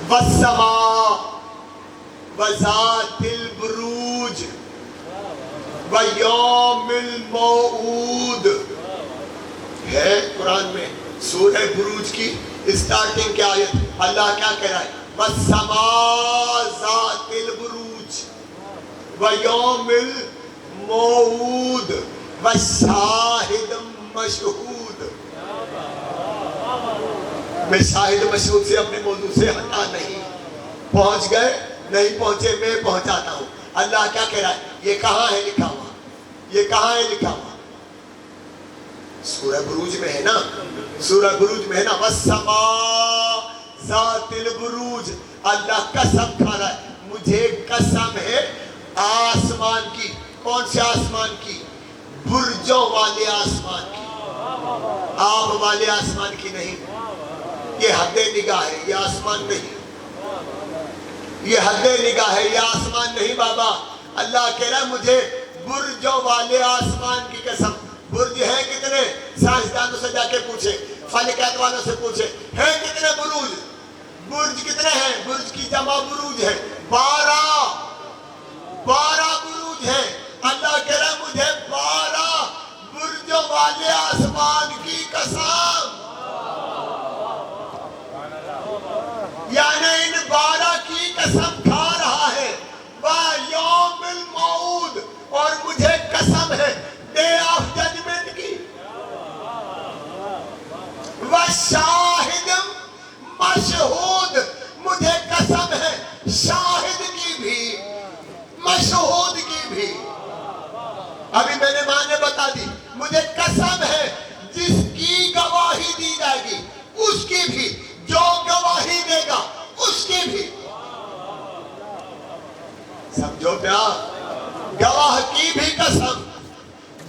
والسماء وذات البروج ویوم الموعود ہے قرآن میں. سورہ بروج کی اسٹارٹنگ کی آیت اللہ کیا کہہ رہا ہے؟ والسماء ذات البروج ویوم الموعود وشاہد مشہود. میں شاہد مشہود سے اپنے موضوع سے ہٹا نہیں. پہنچ گئے نہیں پہنچے میں پہنچاتا ہوں. اللہ کیا کہہ رہا ہے؟ یہ کہاں ہے لکھا ہوا؟ یہ کہاں ہے لکھا ہوا؟ سورہ بروج میں ہے نا، سورہ بروج میں ہے نا، والسماء ذات البروج. اللہ قسم کھا رہا ہے، مجھے قسم ہے آسمان کی. کون سے آسمان کی؟ برجوں والے آسمان کی، آب والے آسمان کی نہیں. یہ حد نگاہ ہے، یہ آسمان نہیں. یہ حد نگاہ ہے، یہ آسمان نہیں بابا. اللہ کہہ رہا ہے مجھے برجوں والے آسمان کی قسم. برج ہیں کتنے؟ سائنسدانوں سے جا کے پوچھے، فلکیات والوں سے پوچھے، ہیں کتنے بروج؟ برج کتنے ہیں؟ برج کی جمع بروج ہے 12 بروج ہیں. اللہ کہہ رہا ہے مجھے 12 برجوں والے آسمان کی قسم. یعنی ان 12 کی قسم کھا رہا ہے. وَيَوْمِ الْمَوْعُودِ، اور مجھے قسم ہے ڈے آف ججمنٹ کی. وَشَاهِدٍ مَشْهُودٍ، مجھے قسم ہے شاہد کی بھی مشہود کی بھی. ابھی میں نے معنی بتا دی. مجھے قسم ہے جس کی گواہی دی جائے گی اس کی بھی، جو گواہی دے گا اس کی بھی. سمجھو پیار، گواہ کی بھی قسم،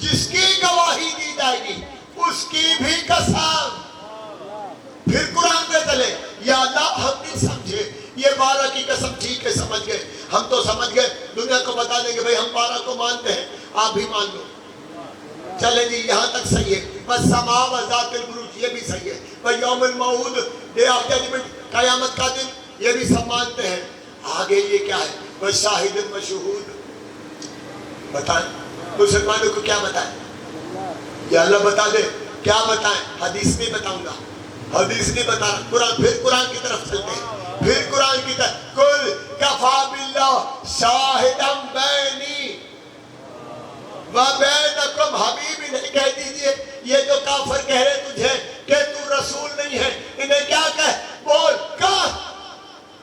جس کی گواہی دی جائے گی اس کی بھی قسم. پھر قرآن پہ چلے. یا اللہ ہم نہیں سمجھے، یہ 12 کی قسم ٹھیک ہے سمجھ گئے، ہم تو سمجھ گئے. دنیا کو بتا دیں گے بھئی ہم 12 کو مانتے ہیں، آپ بھی مان لو. چلے جی یہاں تک صحیح ہے. والسماء وذات البروج، یہ بھی صحیح ہے. وَيَوْمِ الْمَوْعُودِ، ڈے آف ججمنٹ، قیامت کا دن، یہ بھی سب مانتے ہیں. آگے یہ کیا ہے؟ وَشَاهِدٍ مَشْهُودٍ. بتائیں مسلمانوں کو کیا بتائیں؟ یا اللہ بتا دے. کیا بتائیں؟ حدیث نہیں بتاؤں گا، حدیث نہیں بتا رہا. قرآن، پھر قرآن کی طرف چلتے ہیں. پھر قرآن کی طرف. قُلْ كَفَىٰ بِاللَّهِ شَاهِدًا بَيْنِي وَبَيْنَكُمْ. حبیبی نہیں کہہ دیجئے. یہ جو کافر کہہ رہے تجھے کہ تو رسول نہیں ہے، انہیں کیا کہہ؟ بول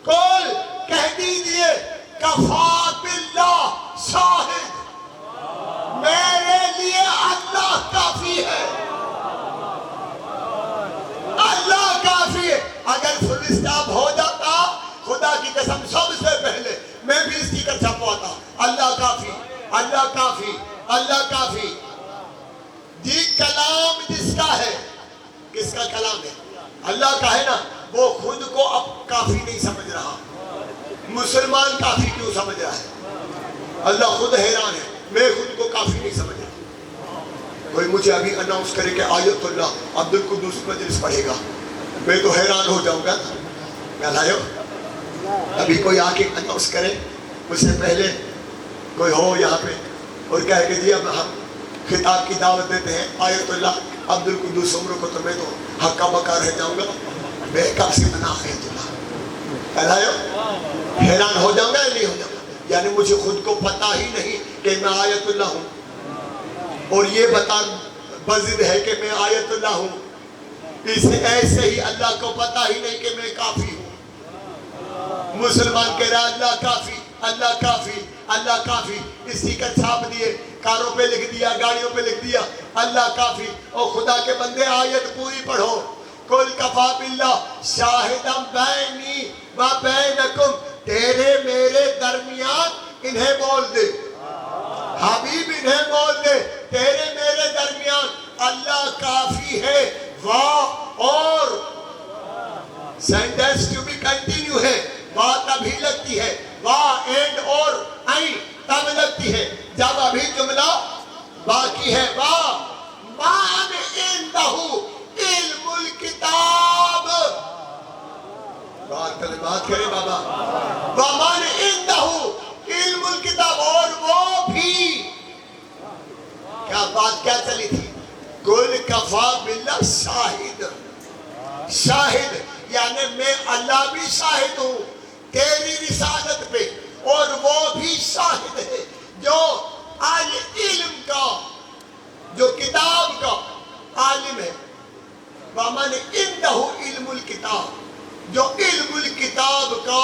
قُلْ کہہ دیجئے کفا باللہ شاہد، میرے لیے اللہ کافی ہے. اللہ کافی ہے. اگر فل اسٹاپ ہو جاتا خدا کی قسم سب سے پہلے میں بھی اسٹیکر چھپواتا، اللہ کافی، اللہ کافی، اللہ کافی. جی کلام جس کا ہے، کس کا کلام ہے؟ اللہ کا ہے نا. وہ خود کو اب کافی نہیں سمجھ رہا. مسلمان کافی کیوں سمجھ رہا ہے؟ اللہ خود حیران ہے، میں خود کو کافی نہیں سمجھ رہا. کوئی مجھے ابھی اناؤنس کرے کہ آیت اللہ عبد القدوس مجلس پڑھے گا، میں تو حیران ہو جاؤں گا. میں لائیو ابھی کوئی آ کے اناؤنس کرے مجھ سے پہلے کوئی ہو یہاں پہ اور کہے کہ جی اب ہم خطاب کی دعوت دیتے ہیں آیت اللہ عبد القدوس عمر کو، تو میں تو ہکا بکا رہ جاؤں گا. میں کب سے بنا آیت اللہ لائیو، حیران ہو جاؤں گا یا نہیں ہو جاؤں گا؟ یعنی مجھے خود کو پتہ ہی نہیں کہ میں آیت اللہ ہوں، اور یہ بتا بضد ہے کہ میں آیت اللہ ہوں. اسے ایسے ہی اللہ کو پتہ ہی نہیں کہ میں کافی ہوں. مسلمان کہہ رہا اللہ کافی، اللہ کافی، اللہ کافی. اسٹیکر چھاپ دیے، کاروں پہ لکھ دیا، گاڑیوں پہ لکھ دیا اللہ کافی. اور خدا کے بندے آیت پوری پڑھو. قُلْ كَفَىٰ بِاللَّهِ شَاهِدًا بَيْنِي وَبَيْنَكُمْ، تیرے میرے درمیان انہیں بول دے. حبیب انہیں بول دے تیرے میرے درمیان اللہ کافی ہے. واہ اور سینٹنس ٹو بی کنٹینیو ہے. واہ تبھی لگتی ہے، واہ اینڈ اور آئی تب لگتی ہے جب ابھی جملہ باقی ہے. واہ مان عندہ علم الکتاب، بات کرے بابا. وَمَنْ عِنْدَهُ علم الکتاب، اور وہ بھی کیا بات کیا چلی تھی؟ قُلْ كَفَىٰ بِاللَّهِ شَاہِدٌ. شاہد یعنی میں اللہ بھی شاہد ہوں تیری رسالت پہ، اور وہ بھی شاہد ہے جو علم کا، جو کتاب کا عالم ہے. وَمَنْ عِنْدَهُ علم الکتاب، جو علم الکتاب کا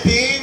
3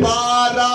12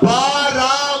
12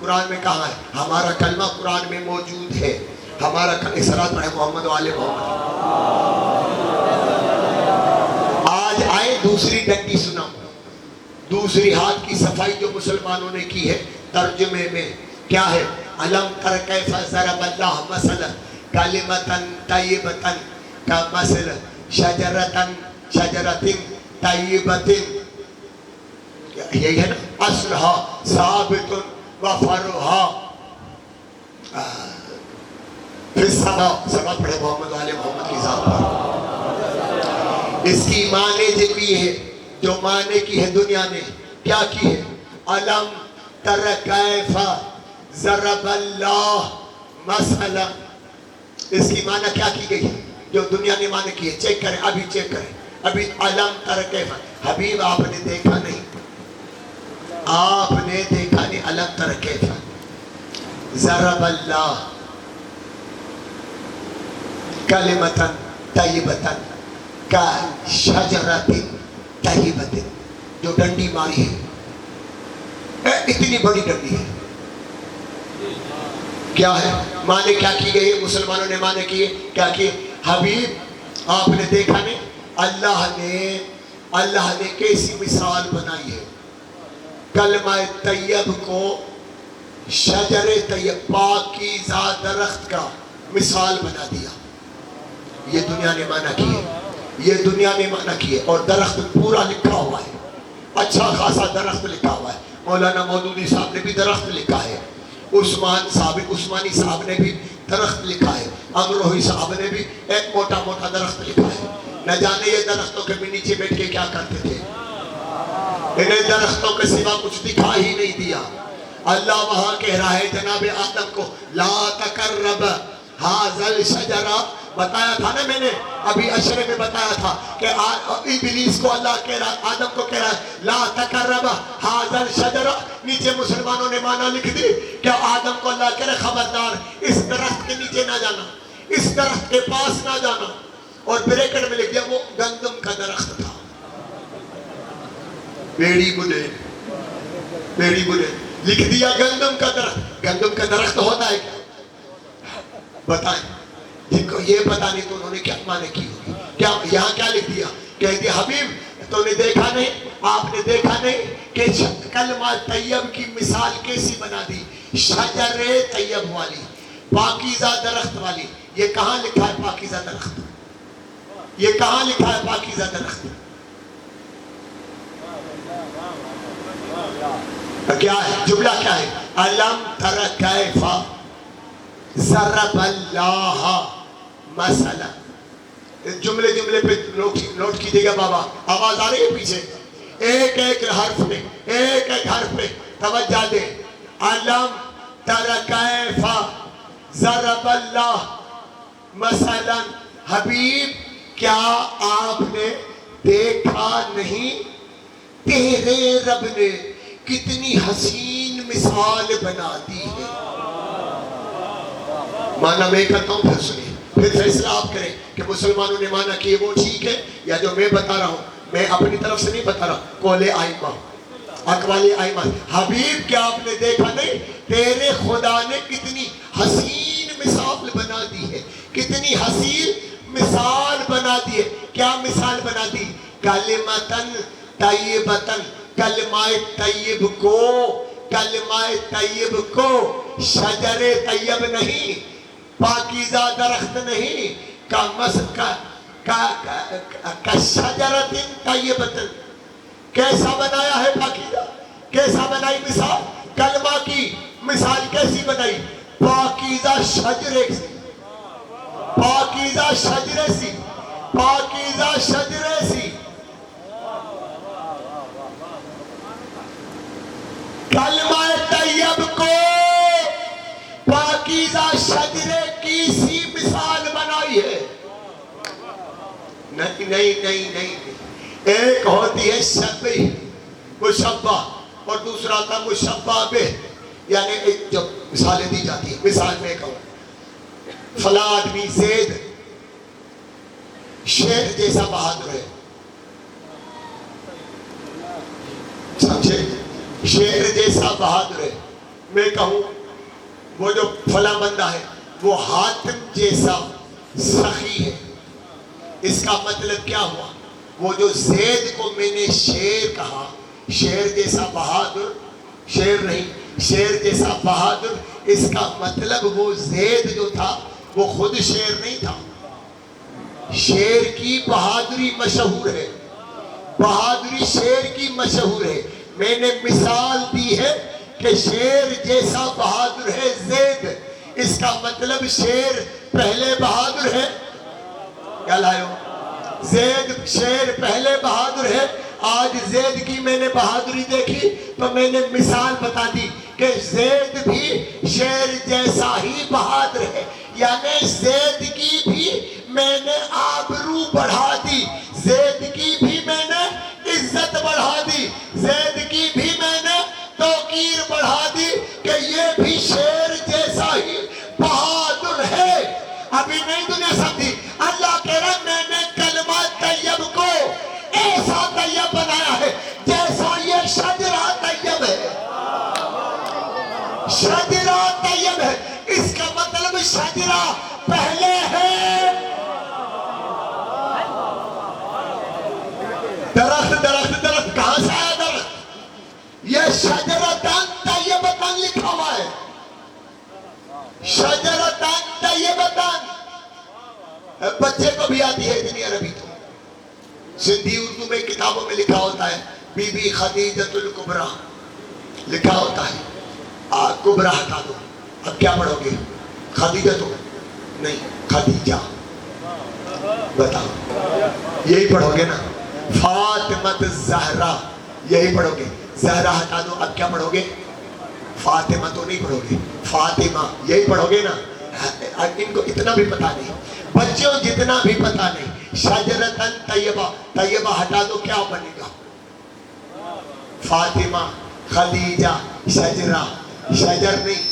قرآن میں کہاں ہے؟ ہمارا کلمہ قرآن میں موجود ہے. ہمارا صلوات پڑھے محمد و آل محمد. آج آئے دوسری ڈنڈی سناؤں. دوسری ہاتھ کی صفائی جو مسلمانوں نے کی ہے ترجمے میں کیا ہے؟ علم تر کیف ضرب اللہ مثلا کلمۃ طیبۃ کمثل شجرۃ طیبۃ. یہی ہے نا اصلھا ثابت و فرعھا فی السماء. سما پڑھے محمد والے محمد کی ذات پر. اس کی معنی جو کی ہے، جو معنی کی ہے دنیا نے کیا کی ہے؟ علم تر کیف ضرب اللہ مثلا. اس کی معنی کیا کی گئی ہے جو دنیا نے معنی کی ہے؟ چیک کریں، ابھی چیک کریں. ابھی علم تر کیف. حبیب آپ نے دیکھا نہیں، آپ نے دیکھا نہیں. علم تر کیف ضرب اللہ کلمۃ طیبۃ کشجرۃ طیبۃ. جو ڈنڈی ماری ہے، اتنی بڑی ڈنڈی ہے. کیا ہے معنی؟ کیا کی گئی ہے؟ مسلمانوں نے معنی کیے کیا کیے؟ حبیب آپ نے دیکھا نہیں، اللہ نے کیسی مثال بنائی ہے. کلمہ طیب کو شجر طیب پاکیزہ درخت کا مثال بنا دیا. یہ دنیا نے معنی کی ہے، یہ دنیا نے معنی کی ہے. اور درخت پورا لکھا ہوا ہے، اچھا خاصا درخت لکھا ہوا ہے. مولانا مودودی صاحب نے بھی درخت لکھا ہے، عثمانی صاحب نے بھی درخت لکھا ہے، امروہی صاحب نے بھی ایک موٹا موٹا درخت لکھا ہے. نہ جانے یہ درختوں کے بھی نیچے بیٹھ کے کیا کرتے تھے. انہیں درختوں کے سوا کچھ دکھا ہی نہیں دیا. اللہ وہاں کہہ رہا ہے جناب آدم کو لا تقرب ھذا الشجرہ. بتایا تھا نا میں نے ابھی اشرے میں بتایا تھا کہ ابلیس کو اللہ کہہ رہا، آدم کو کہہ رہا ہے لا تقرب ھذا الشجرہ. نیچے مسلمانوں نے معنی لکھ دی کہ آدم کو اللہ کہہ رہا خبردار اس درخت کے نیچے نہ جانا، اس درخت کے پاس نہ جانا. اور بریکٹ میں لکھ دیا وہ گندم کا درخت تھا. بیڑی بلے لکھ دیا گندم کا درخت. گندم کا درخت ہوتا ہے کیا؟ بتائیں. جن کو یہ پتا نہیں تو انہوں نے کیا معنی کی ہوگی. کیا یہاں کیا لکھ دیا؟ کہہ دیا حبیب تو نے دیکھا نہیں، آپ نے دیکھا نہیں کہ کلمہ طیب کی مثال کیسی بنا دی. شجر طیب والی، پاکیزہ درخت والی. یہ کہاں لکھا ہے پاکیزہ درخت؟ یہ کہاں لکھا ہے پاکیزہ درخت؟ کیا ہے جملہ؟ کیا ہے؟ علم تر کیف ضرب اللہ مثلا. جملے پہ نوٹ کیجئے گا بابا. آواز آ رہی ہے پیچھے؟ ایک ایک حرف پہ توجہ دے. علم تر کیف ضرب اللہ مثلا. حبیب کیا آپ نے دیکھا نہیں تیرے رب نے کتنی حسین مثال بنا دی ہے. معنی میں کرتا ہوں، پھر سنیں، پھر فیصلہ آپ کریں کہ مسلمانوں نے معنی کیے وہ ٹھیک ہے یا جو میں بتا رہا ہوں. میں اپنی طرف سے نہیں بتا رہا، قول آئمہ، اقوال آئمہ. حبیب کیا آپ نے دیکھا نہیں تیرے خدا نے کتنی حسین مثال بنا دی ہے، کتنی حسین مثال بنا دی ہے. کیا مثال بنا دی؟ کلمۃ طیبۃ. کلمہ طیب کو شجر طیب نہیں، پاکیزہ درخت نہیں، کشجرۃ طیبۃ. کیسا بنایا ہے پاکیزہ؟ کیسا بنائی مثال؟ کلمہ کی مثال کیسی بنائی؟ پاکیزہ شجرے سے، پاکیزہ شجرے سی، پاکیزہ شجرے سی. کلمہ طیب کو پاکیزہ شجرے کی سی مثال بنائی ہے. نہیں. ایک ہوتی ہے شبیہ، مشبہ، اور دوسرا تھا مشبہ بہ. یعنی جو مثالیں دی جاتی ہیں، مثال میں کہوں فلاں آدمی زید شیر جیسا بہادر ہے، سمجھے؟ شیر جیسا بہادر ہے. میں کہوں وہ جو فلاں بندہ ہے وہ حاتم جیسا سخی ہے، اس کا مطلب کیا ہوا؟ وہ جو زید کو میں نے شیر کہا، شیر جیسا بہادر، شیر نہیں، شیر جیسا بہادر، اس کا مطلب وہ زید جو تھا وہ خود شیر نہیں تھا. شیر کی بہادری مشہور ہے، بہادری شیر کی مشہور ہے. میں نے مثال دی ہے کہ شیر جیسا بہادر ہے زید، اس کا مطلب شیر پہلے بہادر ہے. کیا لائے ہو؟ زید شیر پہلے بہادر ہے. آج زید کی میں نے بہادری دیکھی تو میں نے مثال بتا دی کہ زید بھی شیر جیسا ہی بہادر ہے. یعنی زید کی بھی میں نے آبرو بڑھا دی، زید کی بھی میں نے عزت بڑھا دی، زید کی بھی میں نے توقیر بڑھا دی کہ یہ بھی شیر جیسا ہی بہادر ہے. ابھی نہیں دنیا سمجھی. اللہ کہہ رہا میں نے کلمہ طیب کو ایسا طیب بنایا ہے جیسا یہ شجرہ طیب ہے. شجرہ طیب ہے، اس کا مطلب شجرہ پہلے ہے. درخت درخت درخت کہاں سے آیا درخت؟ یہ شجرتان طیبتان لکھا ہوا ہے. شجرتان طیبتان بچے کو بھی آتی ہے اتنی عربی تو. سندھی اردو میں کتابوں میں لکھا ہوتا ہے بی بی خدیجۃ الکبریٰ لکھا ہوتا ہے. کبریٰ ہٹا دو، اب کیا پڑھو گے؟ خدیجہ تو نہیں، خدیجہ. بتاؤ یہی پڑھو گے نا؟ فاطمۃ الزہرا یہی پڑھو گے. زہرا ہٹا دو، اب کیا پڑھو گے؟ فاطمہ تو نہیں پڑھو گے، فاطمہ یہی پڑھو گے نا. ان کو اتنا بھی پتا نہیں، بچوں جتنا بھی پتا نہیں. شجرتن طیبہ، طیبہ ہٹا دو کیا بنے گا؟ فاطمہ، خدیجہ، شجرہ. شجر نہیں،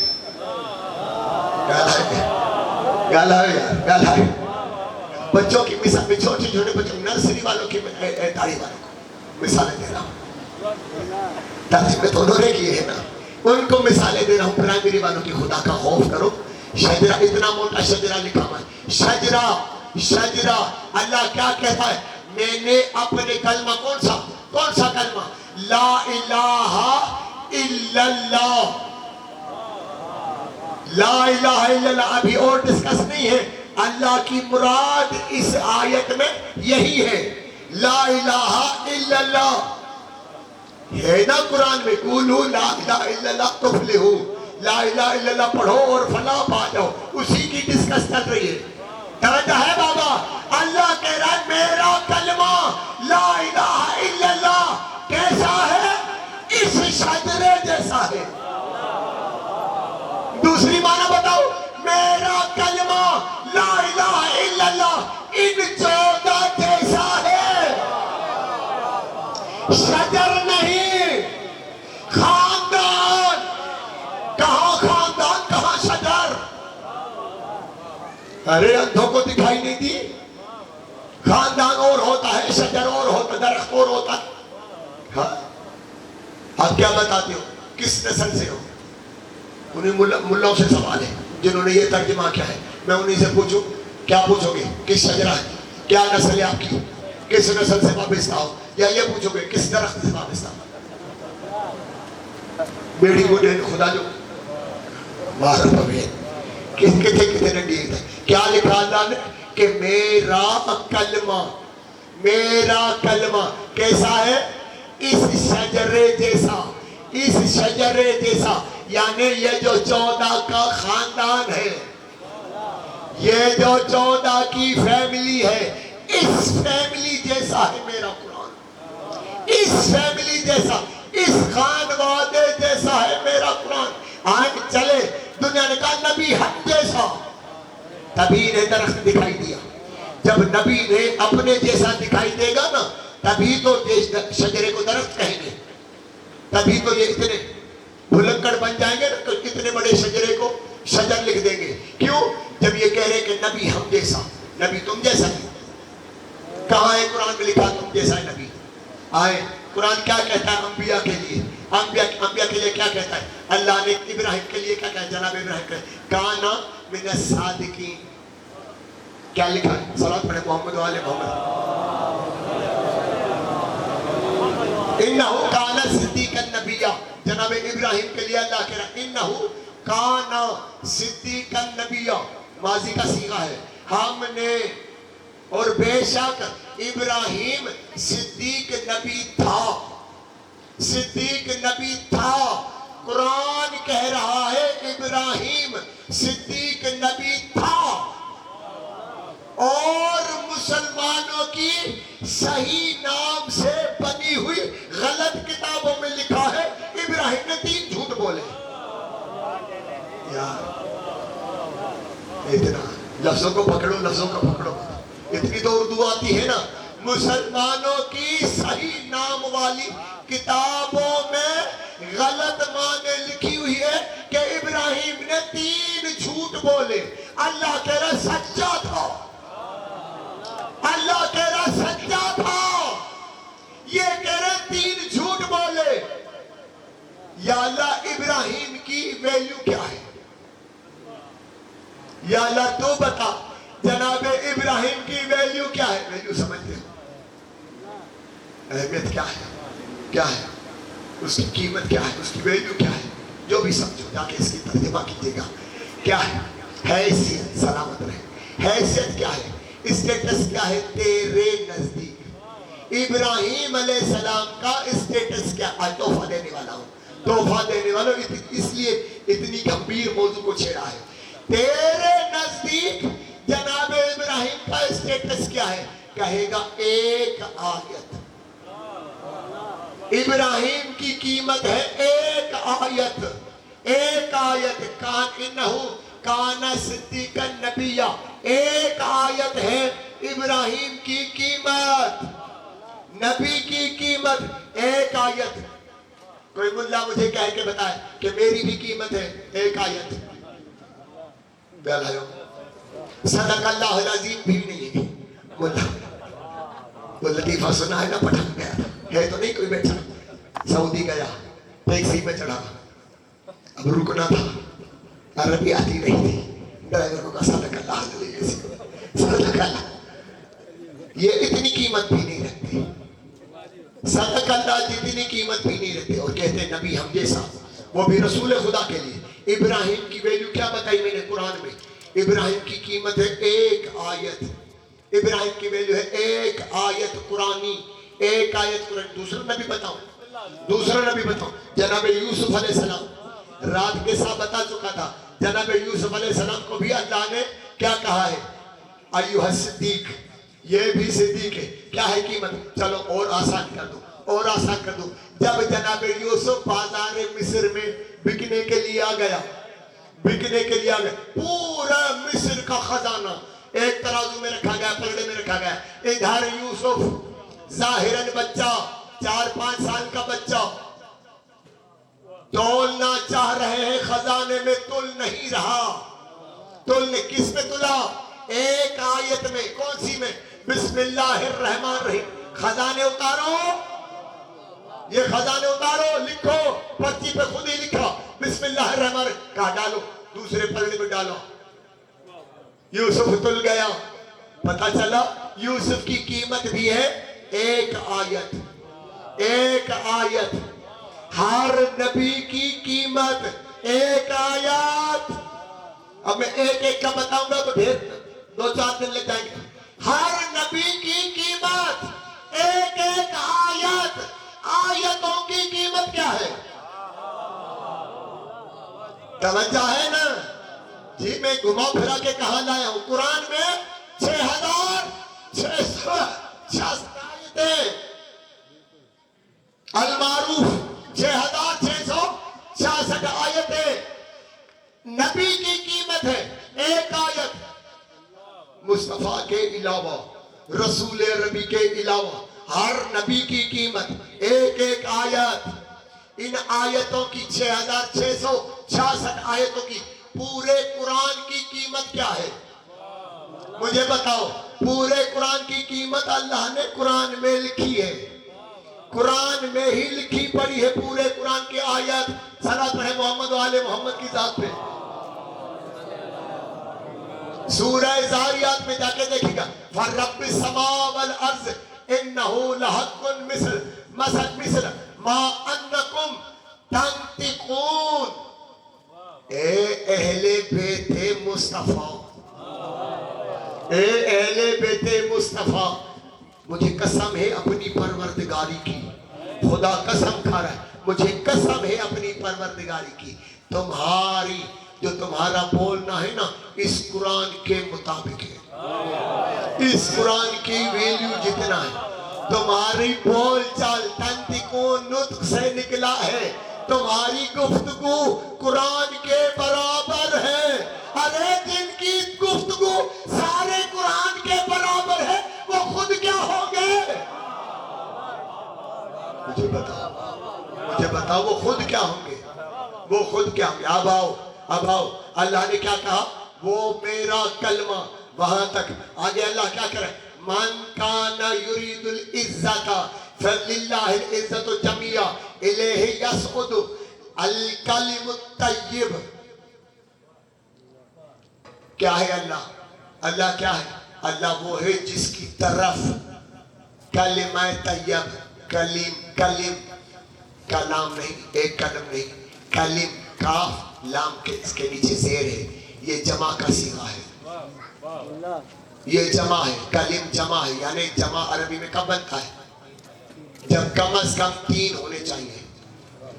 گالا ہے یار، گالا ہے. بچوں کی مثال میں چھوٹے چھوٹے بچوں نرسری والوں کی داڑھی والوں کو مثالیں دے رہا ہوں. ترجمے تو انہوں نے کیے ہیں نا، ان کو مثالیں دے رہا ہوں. پرائمری والوں کی خدا کا خوف کرو. شجرہ اتنا موٹا شجرہ لکھا ہوا ہے. شجرہ شجرہ. اللہ کیا کہتا ہے؟ میں نے اپنے کلمہ کون سا کلمہ؟ لا الہ الا اللہ. لا الہ الا اللہ ابھی اور ڈسکس نہیں ہے. اللہ کی مراد اس آیت میں یہی ہے، لا الہ الا اللہ ہے نا. قرآن میں قولوا لا الہ الا اللہ تفلحوا، لا الہ الا اللہ پڑھو اور فلاح پا جاؤ. اسی کی ڈسکس چل رہی ہے. توجہ ہے بابا؟ اللہ کہہ رہا ہے میرا کلمہ لا الہ الا اللہ کیسا ہے؟ اس شجرے جیسا ہے. دوسری معنی بتاؤ. میرا کلمہ لا الہ الا اللہ ان 14 جیسا ہے. شجر نہیں، خاندان. کہاں خاندان کہاں شجر؟ ارے اندھوں کو دکھائی نہیں دی؟ خاندان اور ہوتا ہے، شجر اور ہوتا ہے، درخت اور ہوتا ہے. ہاں آپ کیا بتاتے ہو؟ کس نسل سے ہو؟ انہیں ملاؤں سے سوال ہے جنہوں نے یہ ترجمہ کیا ہے. میں انہیں سے پوچھوں کیا پوچھو گے؟ کس شجرہ ہے؟ کیا نسل ہے آپ کی؟ کس نسل سے وابستہ ہو؟ یا یہ پوچھو گے کس درخت سے وابستہ ہو؟ بیڑی کو دے خدا جو مارا پوید کتنے ڈیٹ ہے. کیا لکھا اللہ نے؟ کہ میرا کلمہ کیسا ہے؟ اس شجرے جیسا. اس شجرے جیسا یعنی یہ جو 14 کا خاندان ہے، یہ جو 14 کی فیملی ہے، اس فیملی جیسا ہے میرا قرآن. اس فیملی جیسا، اس خانوادے جیسا ہے میرا قرآن. آج چلے دنیا نے کہا نبی ہم جیسا. تبھی نے درخت دکھائی دیا. جب نبی نے اپنے جیسا دکھائی دے گا نا تبھی تو شجرے کو درخت کہیں گے. تبھی تو یہ اتنے بھلکڑ بن جائیں گے نا، تو اتنے بڑے شجرے کو شجر لکھ دیں گے. کیوں؟ جب یہ کہہ رہے کہ نبی ہم جیسا، نبی تم جیسا نہیں. کہاں ہے قرآن میں لکھا تم جیسا ہے نبی؟ آئے قرآن کیا کہتا ہے انبیاء کے لیے؟ انبیاء کے لیے کیا کہتا ہے؟ اللہ نے ابراہیم کے لیے کیا کہا ہے؟ جناب ابراہیم کے کانا من الصادقین. کیا لکھا ہے؟ صلوات پڑھیں محمد و آل محمد. انہو کانا صدیقا نبیہ. جناب ابراہیم کے لیے اللہ کہہ رہا ہے انہو کانا صدیقا نبیہ. ماضی کا صیغہ ہے. ہم نے اور بے شک ابراہیم صدیق نبی تھا. صدیق نبی تھا. قرآن کہہ رہا ہے ابراہیم صدیق نبی تھا. اور مسلمانوں کی صحیح نام سے بنی ہوئی غلط کتابوں میں لکھا ہے ابراہیم نے 3 جھوٹ بولے. یار اتنا لفظوں کو پکڑو، لفظوں کو پکڑو. اتنی تو اردو آتی ہے نا. مسلمانوں کی صحیح نام والی کتابوں میں غلط معنی لکھی ہوئی ہے کہ ابراہیم نے 3 جھوٹ بولے. اللہ کہہ رہا سچا تھا. اللہ کہہ رہا سچا تھا. یہ کہہ رہے 3 جھوٹ بولے. یا اللہ ابراہیم کی ویلیو کیا ہے؟ یا اللہ تو بتا جناب ابراہیم کی ویلیو کیا ہے؟ ویلیو سمجھتے ہو؟ اہمیت کیا ہے؟ کیا ہے اس کی قیمت؟ کیا ہے اس کی ویلیو؟ کیا ہے؟ جو بھی سمجھو جا کے اس کی ترجمہ کیجئے گا. کیا ہے حیثیت؟ سلامت رہے. حیثیت کیا ہے؟ اسٹیٹس کیا ہے تیرے نزدیک؟ ابراہیم علیہ السلام کا اسٹیٹس کیا؟ تحفہ دینے والا ہوں. تحفہ دینے والا ہوں. اس لیے اتنی گمبھیر موضوع کو چھیڑا ہے. تیرے نزدیک جناب ابراہیم کا اسٹیٹس کیا ہے؟ کہے گا 1 آیت. ابراہیم کی قیمت ہے 1 آیت. 1 آیت. انہو کانا صدیقا نبیہ. 1 آیت ہے ابراہیم کی قیمت. نبی کی قیمت 1 آیت. کوئی ملا مجھے کہہ کے بتائے کہ میری بھی قیمت ہے 1 آیت. بیالایو صدق اللہ العظیم بھی نہیں ہے. ملا وہ لطیفہ سنا ہے نا پٹھان گیا ہے تو نہیں کوئی بیٹھا. سعودی گیا ٹیکسی میں چڑھا. اب رکنا تھا. عربی آتی نہیں تھی. ڈرائیور کو کہا صدق اللہ صدق اللہ. یہ اتنی قیمت بھی نہیں رکھتے. صدق اللہ جتنی قیمت بھی نہیں رکھتے. اور کہتے ہیں نبی ہم جیسا, وہ بھی رسول خدا کے لیے. ابراہیم کی ویلیو کیا بتائی میں نے قرآن میں؟ ابراہیم کی قیمت ہے 1 آیت. ابراہیم کی ویلیو ہے 1 آیت قرآنی. 1 آیت قرآن. دوسرا نبی بتاؤں, دوسرا نبی بتاؤں. جناب یوسف علیہ السلام رات کے ساتھ بتا چکا تھا. جناب یوسف علیہ السلام کو بھی اللہ نے کیا کہا ہے؟ ایوہ الصدیق. یہ بھی صدیق ہے. کیا ہے قیمت؟ چلو اور آسان کر دو, اور آسان کر دو. جب جناب یوسف بازار مصر میں بکنے کے لیے آ گیا, بکنے کے لیے آ گیا, پورا مصر کا خزانہ ایک ترازو میں رکھا گیا, پلڑے میں رکھا گیا. ادھر یوسف ظاہراً بچہ 4-5 سال کا بچہ تولنا چاہ رہے ہیں خزانے میں, تل نہیں رہا. تل نے کس میں تلا؟ 1 آیت میں. کون سی میں؟ بسم اللہ الرحمن الرحیم. خزانے اتارو, یہ خزانے اتارو, لکھو. پرچی پہ خود ہی لکھا بسم اللہ الرحمن الرحیم. کہا ڈالو, دوسرے پلڑے میں ڈالو. یوسف تل گیا. پتہ چلا یوسف کی قیمت بھی ہے 1 آیت. 1 آیت. ہر نبی کی قیمت 1 آیت. اب میں ایک کا بتاؤں گا تو پھر 2-4 دن لگ جائیں گے. ہر نبی کی قیمت 1 آیت. آیتوں کی قیمت کیا ہے؟ توجہ ہے نا جی. میں گھما پھرا کے کہاں لایا ہوں؟ قرآن میں 6666 آیتیں. المعروف 6666 آیتیں. نبی کی قیمت ہے 1 آیت. مصطفیٰ کے علاوہ, رسول ربی کے علاوہ ہر نبی کی قیمت 1 آیت. ان آیتوں کی 6666 آیتوں کی پورے قرآن کی قیمت کیا ہے؟ مجھے بتاؤ. پورے قرآن کی قیمت اللہ نے قرآن میں لکھی ہے. قرآن میں ہی لکھی پڑی ہے پورے قرآن کی آیت. صلاۃ پڑھے محمد و آل محمد کی ذات پہ. سورہ زاریات میں جا کے دیکھیں گا فَرَبِّ السَّمَاءِ وَالْأَرْضِ إِنَّهُ لَحَقٌّ مِثْلَ مَا أَنَّكُمْ تَنطِقُونَ. اے اہل بیت مصطفیٰ، اے اہل بیت مصطفیٰ، مجھے قسم ہے اپنی پروردگاری کی، خدا قسم کھا رہا ہے، مجھے قسم ہے اپنی پروردگاری کی، تمہاری جو تمہارا بولنا ہے نا اس قرآن کے مطابق ہے، اس قرآن کی ویلیو جتنا ہے، تمہاری بول چال تنطقون نطق سے نکلا ہے، تمہاری گفتگو قرآن کے برابر ہے. ارے جن کی گفتگو سارے قرآن کے برابر ہے وہ خود کیا ہوں گے؟ مجھے بتاؤ وہ خود کیا ہوں گے؟ وہ خود کیا ہوں گے؟ اب آؤ اللہ نے کیا کہا؟ وہ میرا کلمہ. وہاں تک آگے اللہ کیا کرے؟ من کان یرید العزت فللہ العزت جمیعا الیہ یسعد الکلم الطیب. کیا ہے اللہ؟ اللہ کیا ہے؟ اللہ وہ ہے جس کی طرف کلمہ طیب، کلم کلام نہیں، ایک قلم نہیں، کلم کاف لام کے اس کے نیچے زیر ہے، یہ جمع کا صیغہ ہے، یہ جمع ہے، کلم جمع ہے. یعنی جمع عربی میں کب بنتا ہے؟ جب کم از کم 3 ہونے چاہیے،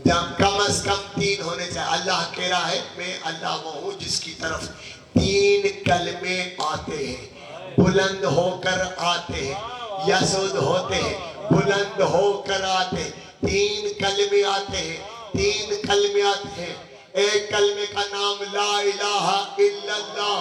جب کم از کم 3 ہونے چاہیے. اللہ کہہ رہا ہے میں اللہ وہ ہوں جس کی طرف 3 کلمے آتے ہیں، بلند ہو کر آتے ہیں، یسود ہوتے ہیں، بلند ہو کر آتے ہیں. 3 کلمے آتے ہیں، 3 کلمے آتے ہیں. ایک کلمے کا نام لا الہ الا اللہ.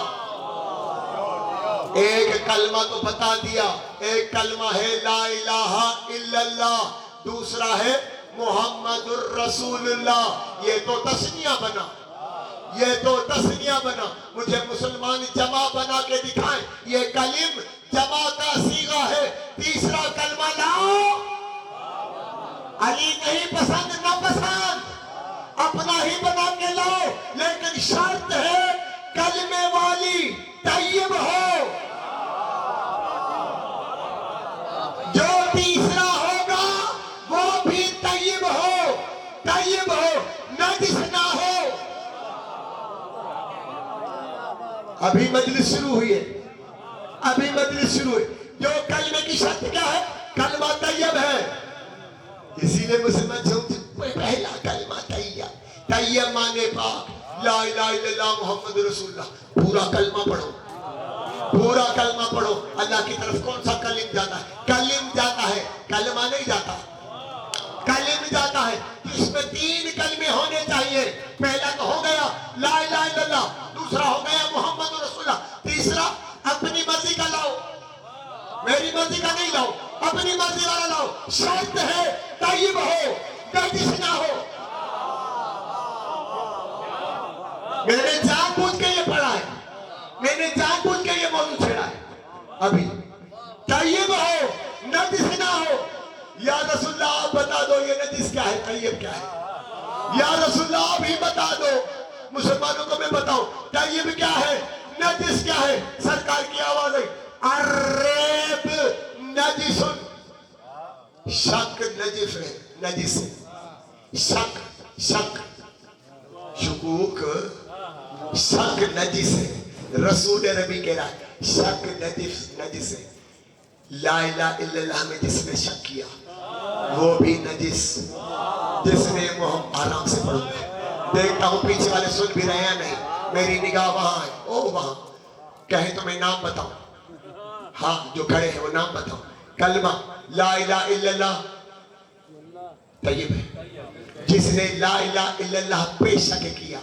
ایک کلمہ تو بتا دیا، ایک کلمہ ہے لا الہ الا اللہ، دوسرا ہے محمد الرسول اللہ. یہ تو تسنیہ بنا، یہ تو تسنیہ بنا. مجھے مسلمان جمع بنا کے دکھائیں. یہ کلم جمع کا صیغہ ہے. تیسرا کلمہ لاؤ. علی نہیں پسند نہ پسند، اپنا ہی بنا کے لاؤ، لیکن شرط ہے کلمے والی طیب ہو. جو تیسرا ہوگا وہ بھی طیب ہو، طیب ہو، نجس نہ ہو. ابھی مجلس شروع ہوئی ہے، ابھی مجلس شروع ہوئی. جو کلمے کی شرط کیا ہے؟ کلمہ طیب ہے. اسی لئے مسلمان پہلا کلمہ طیب. طیب مانے پاک، لا الہ الا اللہ محمد رسول اللہ. پورا کلمہ پڑھو، پورا کلمہ پڑھو. اللہ کی طرف کون سا کلم جاتا ہے؟ کلم جاتا ہے، کلمہ نہیں جاتا. کلم جاتا ہے. اس میں 3 کلمے ہونے چاہیے. پہلا تو ہو گیا لا الہ الا اللہ، دوسرا ہو گیا محمد رسول اللہ، تیسرا اپنی مرضی کا لاؤ، میری مرضی کا نہیں لاؤ، اپنی مرضی والا لاؤ. شرط ہے طیب ہو، نجس نہ ہو. میں نے جان بوجھ کے یہ پڑھا ہے، میں نے جان بوجھ کے یہ موضوع چھیڑا ہے. ابھی طیب ہو، نجس نہ ہو. یا رسول اللہ آپ بتا دو یہ نجس کیا ہے، طیب کیا ہے؟ یا رسول اللہ آپ ہی بتا دو. مسلمانوں کو میں بتاؤں طیب کیا ہے، نجس کیا ہے. سرکار کی آواز ہے الریب نجس. شک نجس ہے، نجس ہے. شک شکوک، شک نجس ہے. رسول ربی کہہ رہا ہے شک نجس ہے. لا الہ الا اللہ میں جس نے شک کیا وہ بھی نجس. جس نے آرام سے پڑھوں گا، دیکھتا ہوں پیچھے والے سن بھی رہے ہیں نہیں. میری نگاہ وہاں ہے، او وہاں. کہیں تو میں نام بتاؤں؟ ہاں جو کھڑے ہیں وہ نام بتاؤں. کلمہ لا الہ الا اللہ طیب ہے. جس نے لا الہ الا اللہ پہ شک کیا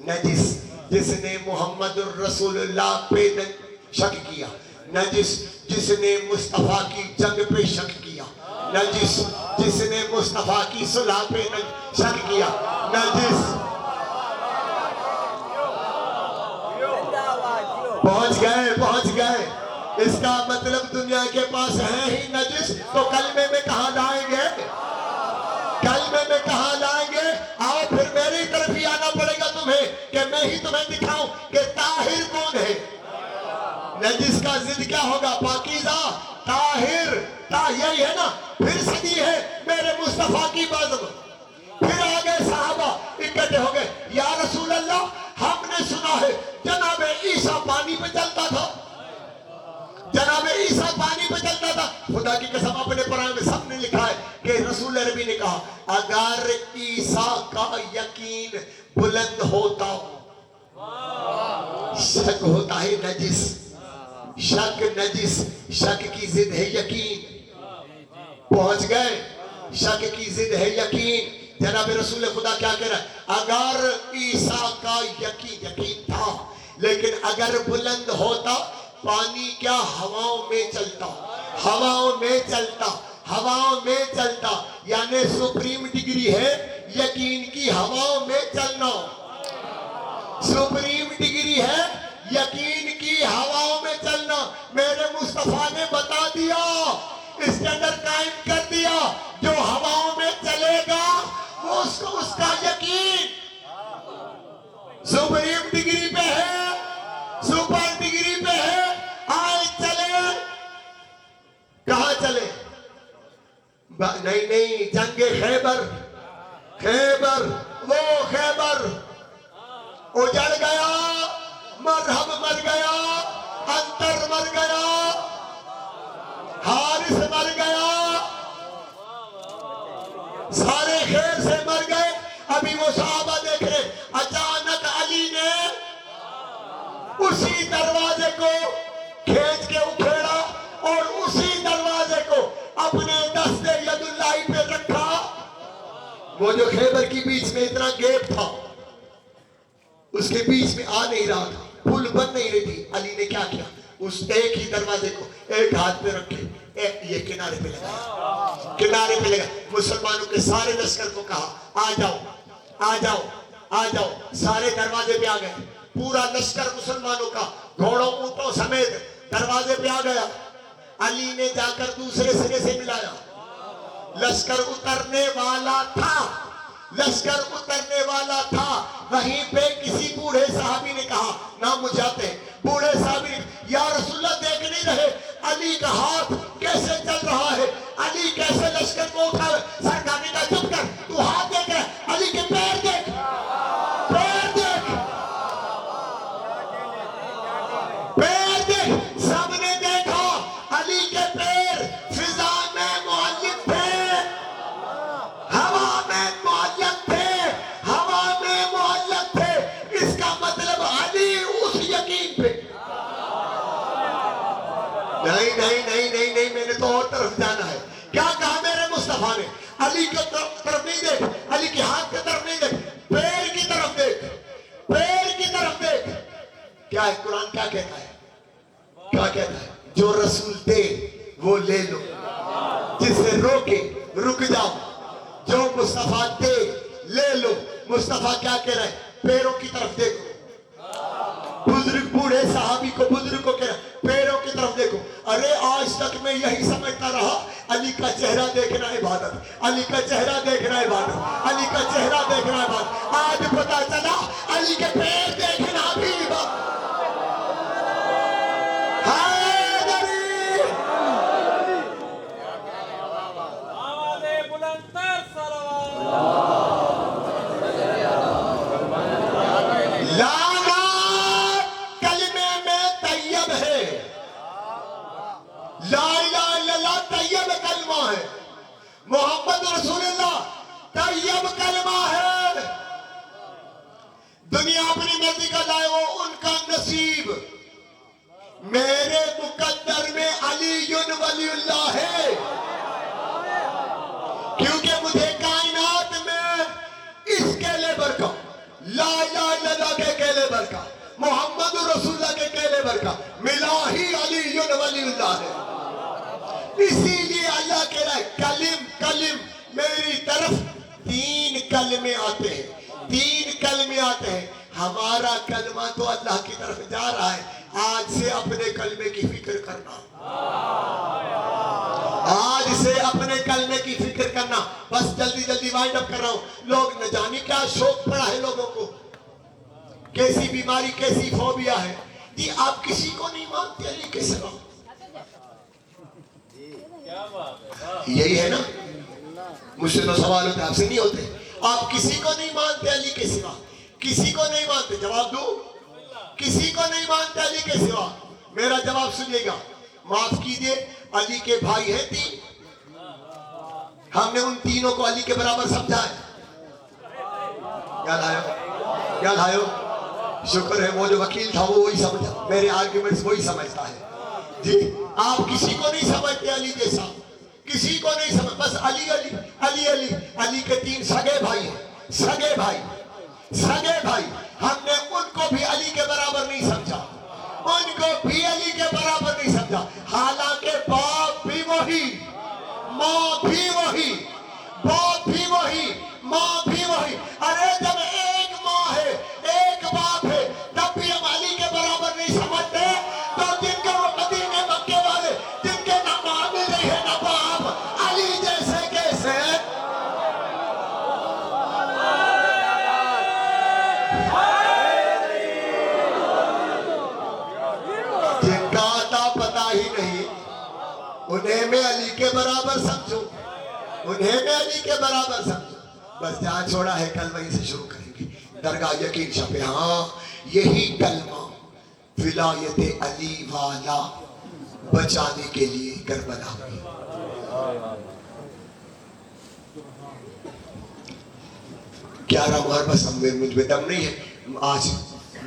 نجس. جس نے محمد الرسول اللہ پہ شک کیا نجس. جس نے مصطفیٰ کی جنگ پہ شک کیا نجس. جس نے مصطفیٰ کی صلح پہ شک کیا نجس. پہنچ گئے. اس کا مطلب دنیا کے پاس ہے ہی نجس، تو کلمے میں کہاں جائیں گے؟ کلمے میں کہاں لائیں گے؟ آؤ پھر میری طرف ہی آنا پڑے گا تمہیں کہ میں ہی تمہیں دکھاؤں کہ طاہر کون ہے۔ نجس کا ضد کیا ہوگا؟ پاکیزہ، طاہر، یہی ہے نا۔ پھر صدی ہے میرے مصطفیٰ کی بازم۔ پھر آگے صحابہ اکٹھے ہو گئے، یا رسول اللہ ہم نے سنا ہے جناب عیسیٰ پانی پہ چلتا تھا، جناب عیسیٰ پانی پہ چلتا تھا۔ خدا کی قسم اپنے قرآن میں سب نے لکھا ہے کہ رسول عربی نے کہا اگر عیسیٰ کا یقین بلند ہوتا، شک ہوتا ہے نجس، شک نجس، شک کی ضد ہے یقین۔ پہنچ گئے، شک کی ضد ہے یقین۔ جناب رسول خدا کیا کہہ رہا ہے؟ اگر عیسیٰ کا یقین تھا، لیکن اگر بلند ہوتا، پانی کیا ہواؤں میں چلتا، ہواؤں میں چلتا، ہواؤں میں چلتا، یعنی سپریم ڈگری ہے یقین کی ہواؤں میں چلنا، سپریم ڈگری ہے یقین کی ہواؤں میں چلنا۔ میرے مصطفیٰ نے بتا دیا، اسٹینڈرڈ قائم کر دیا، جو ہواؤں میں چلے گا وہ اس کا یقین سپریم ڈگری پہ ہے، سپر ڈگری پہ ہے۔ آئے چلے، کہاں چلے؟ نہیں، جنگ خیبر، وہ خیبر اجڑ گیا، مرحب مر گیا، انتر مر گیا، حارث مر گیا، سارے خیر سے مر گئے۔ ابھی وہ صحابہ دیکھ رہے، اچانک علی نے اسی دروازے کو کھینچ کے اکھیڑا اور اسی دروازے کو اپنے دست ید اللہ پہ رکھا۔ وہ جو خیبر کی بیچ میں اتنا گیپ تھا، اس کے بیچ میں آ نہیں رہا تھا، پھول بن نہیں رہی تھی۔ علی نے کیا کیا؟ اس ایک ہی دروازے کو ایک ہاتھ پہ رکھے، یہ کنارے پہ لگا، کنارے پہ لگا۔ مسلمانوں کے سارے لشکر کو کہا آ جاؤ، آ جاؤ، آ جاؤ۔ سارے دروازے پہ آ گئے، پورا لشکر مسلمانوں کا گھوڑوں اونٹوں سمیت دروازے پہ آ گیا۔ علی نے جا کر دوسرے سرے سے ملایا، لشکر اترنے والا تھا، لشکر اترنے والا تھا۔ وہیں پہ کسی بوڑھے صحابی نے کہا، نام مجھے آتے ہیں، بوڑھے صحابی نے، یا رسول اللہ دیکھ نہیں رہے علی کا ہاتھ کیسے چل رہا ہے، علی کیسے لشکر کو اٹھا ہے؟ سرکار نے کہا چپ کر، تو ہاتھ دیکھ رہے، علی کے پیر دیکھ، پیر دیکھ، پیر دیکھ۔ سب نے دیکھا علی کے پیر فضا میں معلق تھے، ہوا میں معلق تھے، ہوا میں معلق تھے۔ اس کا مطلب علی اس یقین پہ، نہیں، میں نے تو اور طرف جانا ہے۔ کیا کہا میرے مصطفیٰ نے؟ علی کی طرف نہیں دیکھ، علی کے ہاتھ کی طرف نہیں دیکھ، پیر کی طرف دیکھ، پیر کی طرف دیکھ۔ کیا ہے قرآن کیا کہتا ہے؟ کیا کہتا ہے؟ جو رسول دے وہ لے لو، جسے روکے رک جاؤ، جو مصطفیٰ دے لے لو۔ مصطفیٰ کیا کہہ رہا ہے؟ پیروں کی طرف دیکھو۔ بزرگ بوڑھے صحابی کو، بزرگ کو کہہ رہا ہے پیروں کی طرف دیکھو۔ ارے آج تک میں یہی سمجھتا رہا علی کا چہرہ دیکھنا عبادت، علی کا چہرہ دیکھنا عبادت، علی کا چہرہ دیکھنا عبادت۔ آج پتا چلا علی کے پیر دیکھنا بھی عبادت۔ محمد رسول اللہ طیب کلمہ ہے۔ دنیا اپنی مرضی کا لائے وہ ان کا نصیب، میرے مقدر میں علی ولی اللہ ہے، کیونکہ مجھے کائنات میں اس کیلیبر کا، لا الہ الا اللہ کے کیلیبر کا، محمد رسول اللہ کے کیلیبر کا ملا ہی علی ولی اللہ ہے۔ اسی لیے اللہ کہہ رہا ہے کلم میری طرف تین کلمے آتے ہیں، تین کلمے آتے ہیں۔ ہمارا کلمہ تو اللہ کی طرف جا رہا ہے، آج سے اپنے کلمے کی فکر کرنا، آج سے اپنے کلمے کی فکر کرنا. بس جلدی جلدی وائنڈ اپ کر رہا ہوں. لوگ نہ جانے کیا شوق پڑا ہے لوگوں کو, کیسی بیماری, کیسی فوبیا ہے. جی آپ کسی کو نہیں مانتے علی کے سوا, یہی ہے نا. مجھ سے تو سوال ہوتے, آپ سے نہیں ہوتے. آپ کسی کو نہیں مانتے علی کے سوا, کسی کو نہیں مانتے. جواب دو, کسی کو نہیں مانتے علی کے سوا. میرا جواب سنیے گا. معاف کیجئے, علی کے بھائی ہیں 3, ہم نے ان تینوں کو علی کے برابر سمجھا ہے. کیا لائے ہو؟ شکر ہے وہ جو وکیل تھا وہ وہی سمجھا, میرے آرگیومنٹس وہی سمجھتا ہے. جی آپ کسی کو نہیں سمجھتے علی جیسا, کسی کو نہیں سمجھ. بس علی علی علی علی. علی کے 3 سگے بھائی ہیں, سگے بھائی, سگے بھائی. ہم نے ان کو بھی علی کے برابر نہیں سمجھا, ان کو بھی علی کے برابر نہیں سمجھا. حالانکہ باپ بھی وہی, ماں بھی وہی, باپ بھی وہی, ماں بھی وہی. ارے جب ایک ماں ہے, ایک باپ ہے, تب بھی ہم علی کے برابر نہیں سمجھتے. تو جن کے وہ مدینے مکے والے, جن کے نہ ماں بھی نہیں ہے نہ باپ, علی جیسے کیسے؟ جن کا آتا پتا ہی نہیں, انہیں میں علی کے برابر سمجھوں, انہیں میں علی کے برابر سمجھوں. بس جہاں چھوڑا ہے کل وہیں سے شروع کریں گے. درگاہ یقین شاہ, ہاں یہی کلمہ ولایت علی والا بچانے کے لیے کربلا ہوئی. گیارہ مہر بس مجھ میں دم نہیں ہے. آج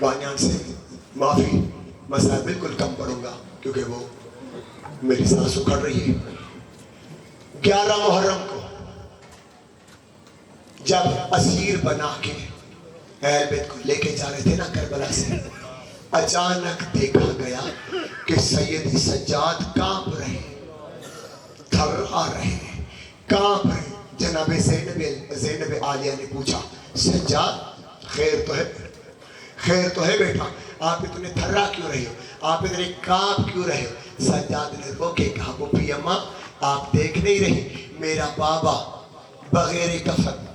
بانیان سے معافی, مسئلہ بالکل کم پڑھوں گا کیونکہ وہ میری سانس اکھڑ رہی ہے. 11 محرم کو جب اسیر بنا کے اہل بیت کو لے کے جا رہے تھے نا کربلا سے, اچانک دیکھا گیا کہ سید سجاد کانپ رہے, تھرا رہے, کانپ رہے. جناب زینب عالیہ نے پوچھا, سجاد خیر تو ہے, خیر تو ہے بیٹا, آپ اتنے تھرا کیوں رہے ہو, آپ اتنے کانپ کیوں رہے ہو؟ سجاد نے رو کے کہا, پھوپھی اماں آپ دیکھ نہیں رہی, میرا بابا بغیر کفن,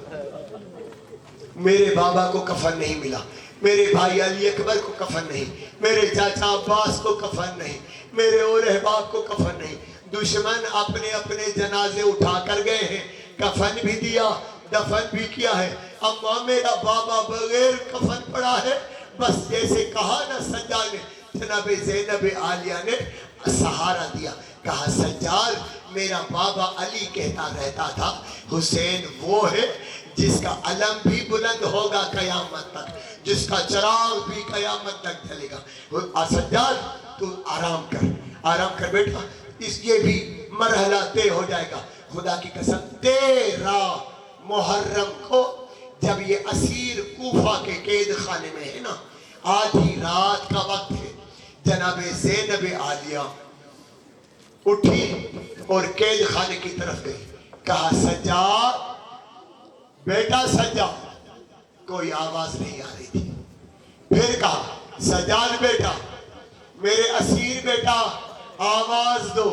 میرے بابا کو کفن نہیں ملا, میرے بھائی علی اکبر کو کفن نہیں, میرے چاچا عباس کو کفن نہیں, میرے اور احباب کو کفن نہیں. دشمن اپنے اپنے جنازے اٹھا کر گئے ہیں, کفن بھی دیا, دفن بھی کیا ہے, اما میرا بابا بغیر کفن پڑا ہے. بس جیسے کہا نا سجاد نے, جناب زینب عالیہ نے سہارا دیا, کہا سجاد میرا بابا علی کہتا رہتا تھا, حسین وہ ہے جس کا علم بھی بلند ہوگا قیامت تک, جس کا چراغ بھی قیامت تک جلے گا. سجاد تو آرام کر, آرام کر بیٹا, اس یہ بھی مرحلہ طے ہو جائے گا. خدا کی قسم 13 محرم کو جب یہ اسیر کوفہ کے قید خانے میں ہے نا, آدھی رات کا وقت ہے, جناب زینب عالیہ اٹھی اور قید خانے کی طرف گئی. کہا سجاد بیٹا سجاد, کوئی آواز نہیں آ رہی تھی. پھر کہا سجاد بیٹا, میرے اسیر بیٹا آواز دو,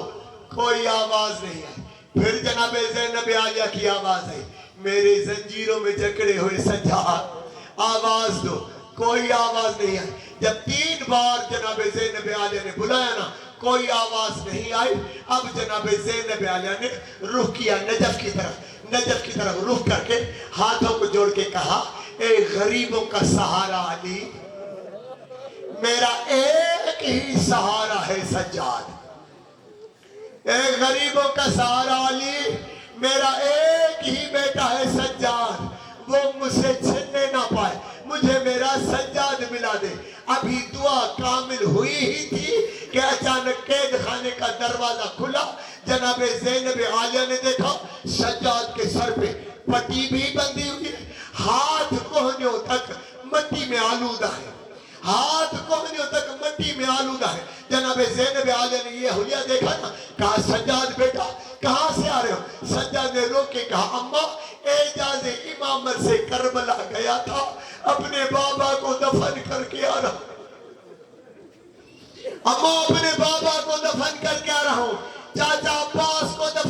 کوئی آواز نہیں آئی. پھر جناب زینب عالیہ کی آواز آئی, میرے زنجیروں میں جکڑے ہوئے سجاد آواز دو, کوئی آواز نہیں آئی. جب 3 بار جناب زینب عالیہ نے بلایا نا, کوئی آواز نہیں آئی. اب جناب زینب عالیہ نے رخ کیا نجف کی طرف, نجف کی طرف رخ کر کے ہاتھوں کو جوڑ کے کہا, اے غریبوں کا سہارا علی, میرا ایک ہی سہارا ہے سجاد. اے غریبوں کا سہارا علی, میرا ایک ہی بیٹا ہے سجاد, وہ مجھ سے چھننے نہ پائے, مجھے میرا سجاد ملا دے. ابھی دعا کامل ہوئی ہی تھی کہ اچانک قید خانے کا دروازہ کھلا. جناب زینب عالیہ نے دیکھا سجاد کے سر پہ پٹی بھی بندھی ہوئی ہے, ہاتھ کوہنیوں تک مٹی میں آلودہ ہے, ہاتھ کوہنیوں تک مٹی میں آلودہ ہے. جناب زینب عالیہ نے یہ حلیہ دیکھا نا, کہا سجاد بیٹا کہاں سے آ رہے ہو؟ سجاد نے رو کے کہا اماں اعجاز امامت سے کربلا گیا تھا, اپنے بابا کو دفن کر کے آ رہا ہوں. اماں اپنے بابا کو دفن کر کے آ رہا ہوں, چاچا عباس کو دفن